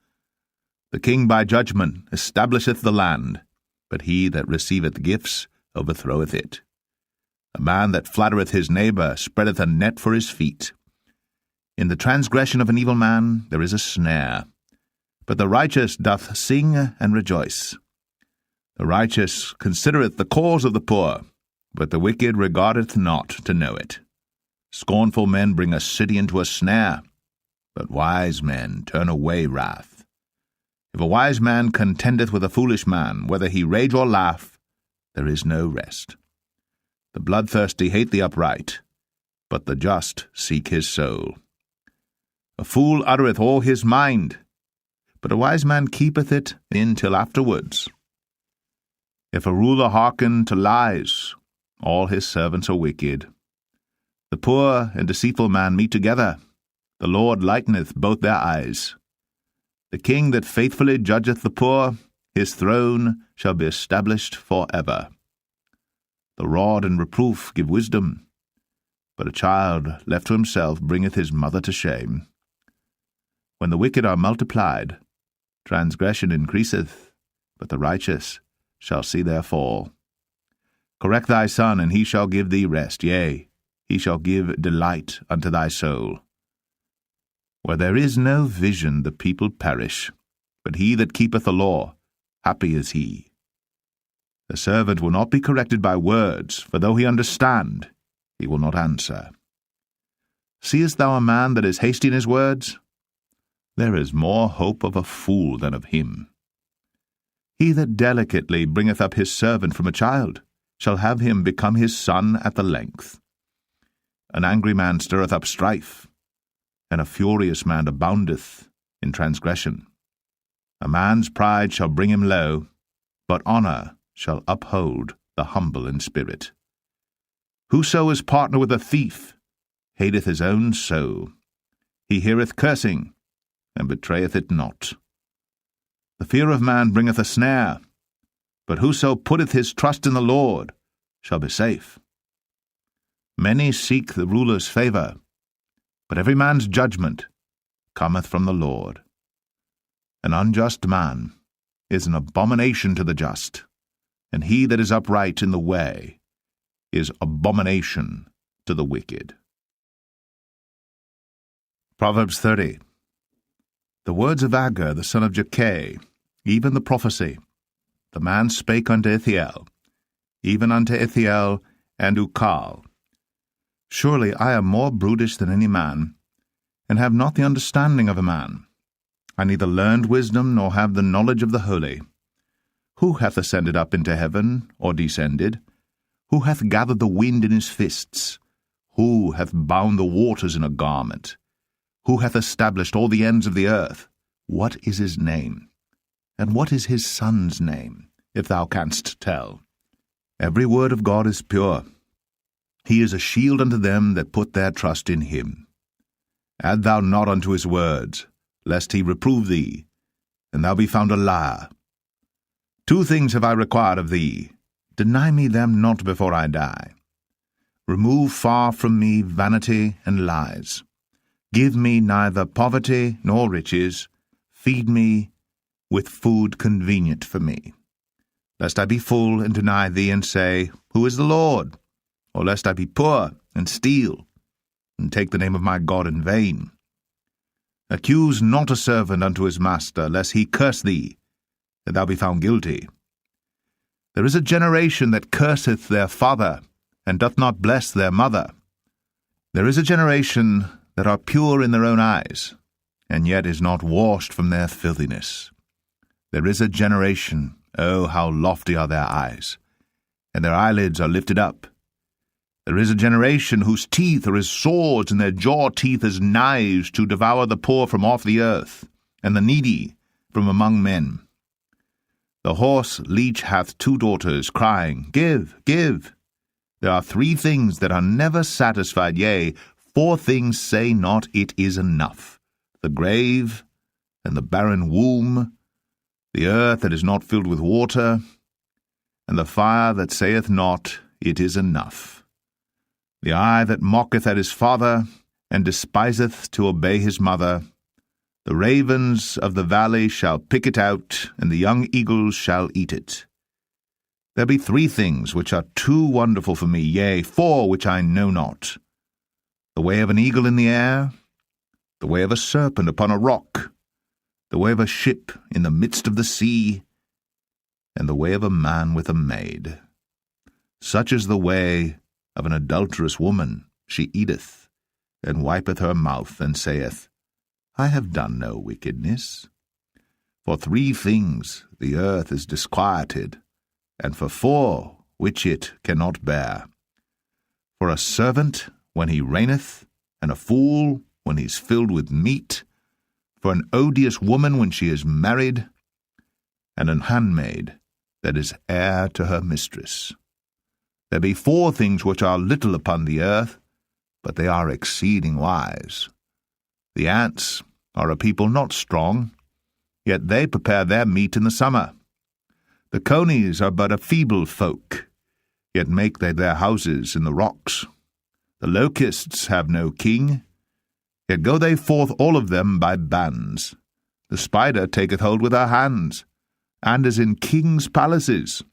The king by judgment establisheth the land, but he that receiveth gifts overthroweth it. A man that flattereth his neighbor spreadeth a net for his feet. In the transgression of an evil man there is a snare, but the righteous doth sing and rejoice. The righteous considereth the cause of the poor, but the wicked regardeth not to know it. Scornful men bring a city into a snare, but wise men turn away wrath. If a wise man contendeth with a foolish man, whether he rage or laugh, there is no rest. The bloodthirsty hate the upright, but the just seek his soul. A fool uttereth all his mind, but a wise man keepeth it in till afterwards. If a ruler hearken to lies, all his servants are wicked. The poor and deceitful man meet together. The Lord lighteneth both their eyes. The king that faithfully judgeth the poor, his throne shall be established for ever. The rod and reproof give wisdom, but a child left to himself bringeth his mother to shame. When the wicked are multiplied, transgression increaseth, but the righteous shall see their fall. Correct thy son, and he shall give thee rest, yea, he shall give delight unto thy soul. Where there is no vision the people perish, but he that keepeth the law, happy is he. The servant will not be corrected by words, for though he understand, he will not answer. Seest thou a man that is hasty in his words? There is more hope of a fool than of him. He that delicately bringeth up his servant from a child shall have him become his son at the length. An angry man stirreth up strife, and a furious man aboundeth in transgression. A man's pride shall bring him low, but honour shall uphold the humble in spirit. Whoso is partner with a thief hateth his own soul. He heareth cursing, and betrayeth it not. The fear of man bringeth a snare, but whoso putteth his trust in the Lord shall be safe. Many seek the ruler's favour, but every man's judgment cometh from the Lord. An unjust man is an abomination to the just, and he that is upright in the way is abomination to the wicked. Proverbs 30. The words of Agur the son of Jakeh, even the prophecy. The man spake unto Ithiel, even unto Ithiel and Ukal. Surely I am more brutish than any man, and have not the understanding of a man. I neither learned wisdom, nor have the knowledge of the holy. Who hath ascended up into heaven, or descended? Who hath gathered the wind in his fists? Who hath bound the waters in a garment? Who hath established all the ends of the earth? What is his name? And what is his son's name, if thou canst tell? Every word of God is pure. He is a shield unto them that put their trust in him. Add thou not unto his words, lest he reprove thee, and thou be found a liar. 2 things have I required of thee. Deny me them not before I die. Remove far from me vanity and lies. Give me neither poverty nor riches. Feed me with food convenient for me. Lest I be full and deny thee, and say, Who is the Lord? Or lest I be poor and steal, and take the name of my God in vain. Accuse not a servant unto his master, lest he curse thee, that thou be found guilty. There is a generation that curseth their father, and doth not bless their mother. There is a generation that are pure in their own eyes, and yet is not washed from their filthiness. There is a generation, oh, how lofty are their eyes, and their eyelids are lifted up. There is a generation whose teeth are as swords, and their jaw teeth as knives, to devour the poor from off the earth, and the needy from among men. The horse leech hath 2 daughters, crying, Give, give. There are 3 things that are never satisfied, yea, 4 things say not it is enough: the grave, and the barren womb, the earth that is not filled with water, and the fire that saith not, it is enough. The eye that mocketh at his father, and despiseth to obey his mother. The ravens of the valley shall pick it out, and the young eagles shall eat it. There be 3 things which are too wonderful for me, yea, 4 which I know not: the way of an eagle in the air, the way of a serpent upon a rock, the way of a ship in the midst of the sea, and the way of a man with a maid. Such is the way of an adulterous woman. She eateth, and wipeth her mouth, and saith, I have done no wickedness. For 3 things the earth is disquieted, and for 4 which it cannot bear: for a servant when he reigneth, and a fool when he is filled with meat, for an odious woman when she is married, and an handmaid that is heir to her mistress. There be 4 things which are little upon the earth, but they are exceeding wise. The ants are a people not strong, yet they prepare their meat in the summer. The conies are but a feeble folk, yet make they their houses in the rocks. The locusts have no king, yet go they forth all of them by bands. The spider taketh hold with her hands, and is in kings' palaces.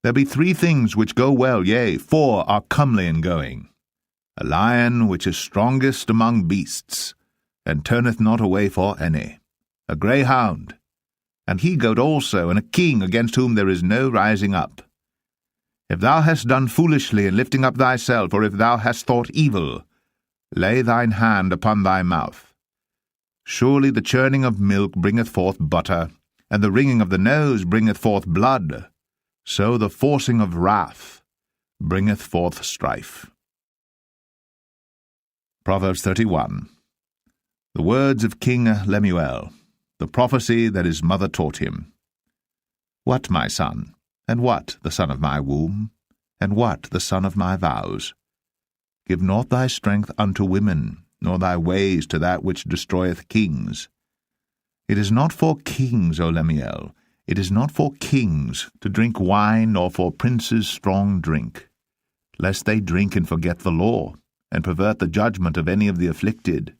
There be 3 things which go well, yea, 4 are comely in going: a lion which is strongest among beasts, and turneth not away for any; a greyhound, and he-goat also, and a king against whom there is no rising up. If thou hast done foolishly in lifting up thyself, or if thou hast thought evil, lay thine hand upon thy mouth. Surely the churning of milk bringeth forth butter, and the wringing of the nose bringeth forth blood. So the forcing of wrath bringeth forth strife. Proverbs 31. The words of King Lemuel, the prophecy that his mother taught him. What, my son, and what the son of my womb, and what the son of my vows? Give not thy strength unto women, nor thy ways to that which destroyeth kings. It is not for kings, O Lemuel, it is not for kings to drink wine, nor for princes strong drink, lest they drink and forget the law, and pervert the judgment of any of the afflicted.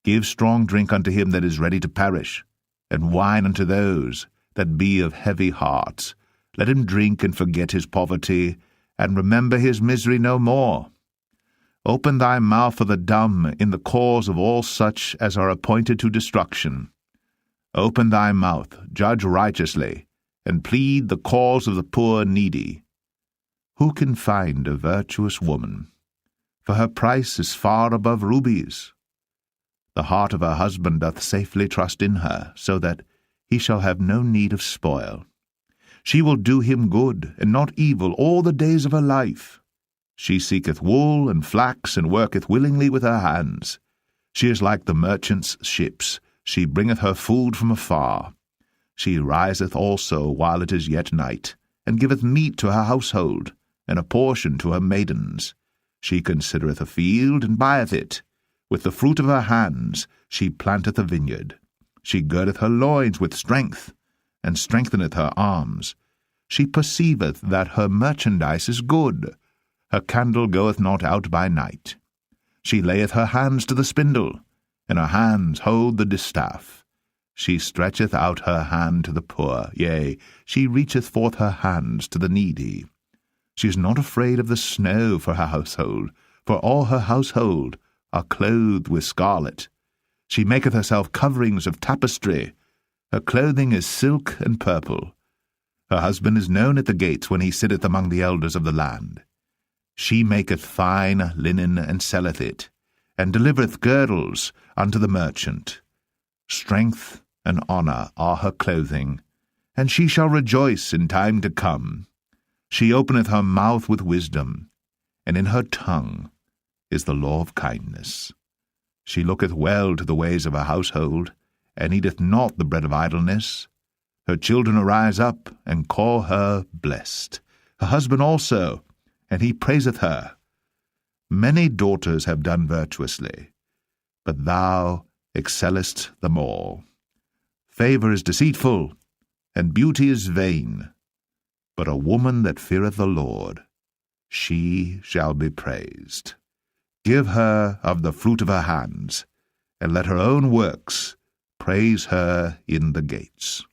Give strong drink unto him that is ready to perish, and wine unto those that be of heavy hearts. Let him drink and forget his poverty, and remember his misery no more. Open thy mouth for the dumb in the cause of all such as are appointed to destruction. Open thy mouth, judge righteously, and plead the cause of the poor needy. Who can find a virtuous woman? For her price is far above rubies. The heart of her husband doth safely trust in her, so that he shall have no need of spoil. She will do him good, and not evil, all the days of her life. She seeketh wool and flax, and worketh willingly with her hands. She is like the merchant's ships. She bringeth her food from afar. She riseth also while it is yet night, and giveth meat to her household, and a portion to her maidens. She considereth a field, and buyeth it. With the fruit of her hands she planteth a vineyard. She girdeth her loins with strength, and strengtheneth her arms. She perceiveth that her merchandise is good. Her candle goeth not out by night. She layeth her hands to the spindle, and her hands hold the distaff. She stretcheth out her hand to the poor, yea, she reacheth forth her hands to the needy. She is not afraid of the snow for her household, for all her household are clothed with scarlet. She maketh herself coverings of tapestry. Her clothing is silk and purple. Her husband is known at the gates when he sitteth among the elders of the land. She maketh fine linen, and selleth it, and delivereth girdles unto the merchant. Strength and honour are her clothing, and she shall rejoice in time to come. She openeth her mouth with wisdom, and in her tongue is the law of kindness. She looketh well to the ways of her household, and eateth not the bread of idleness. Her children arise up, and call her blessed. Her husband also, and he praiseth her. Many daughters have done virtuously, but thou excellest them all. Favour is deceitful, and beauty is vain, but a woman that feareth the Lord, she shall be praised. Give her of the fruit of her hands, and let her own works praise her in the gates.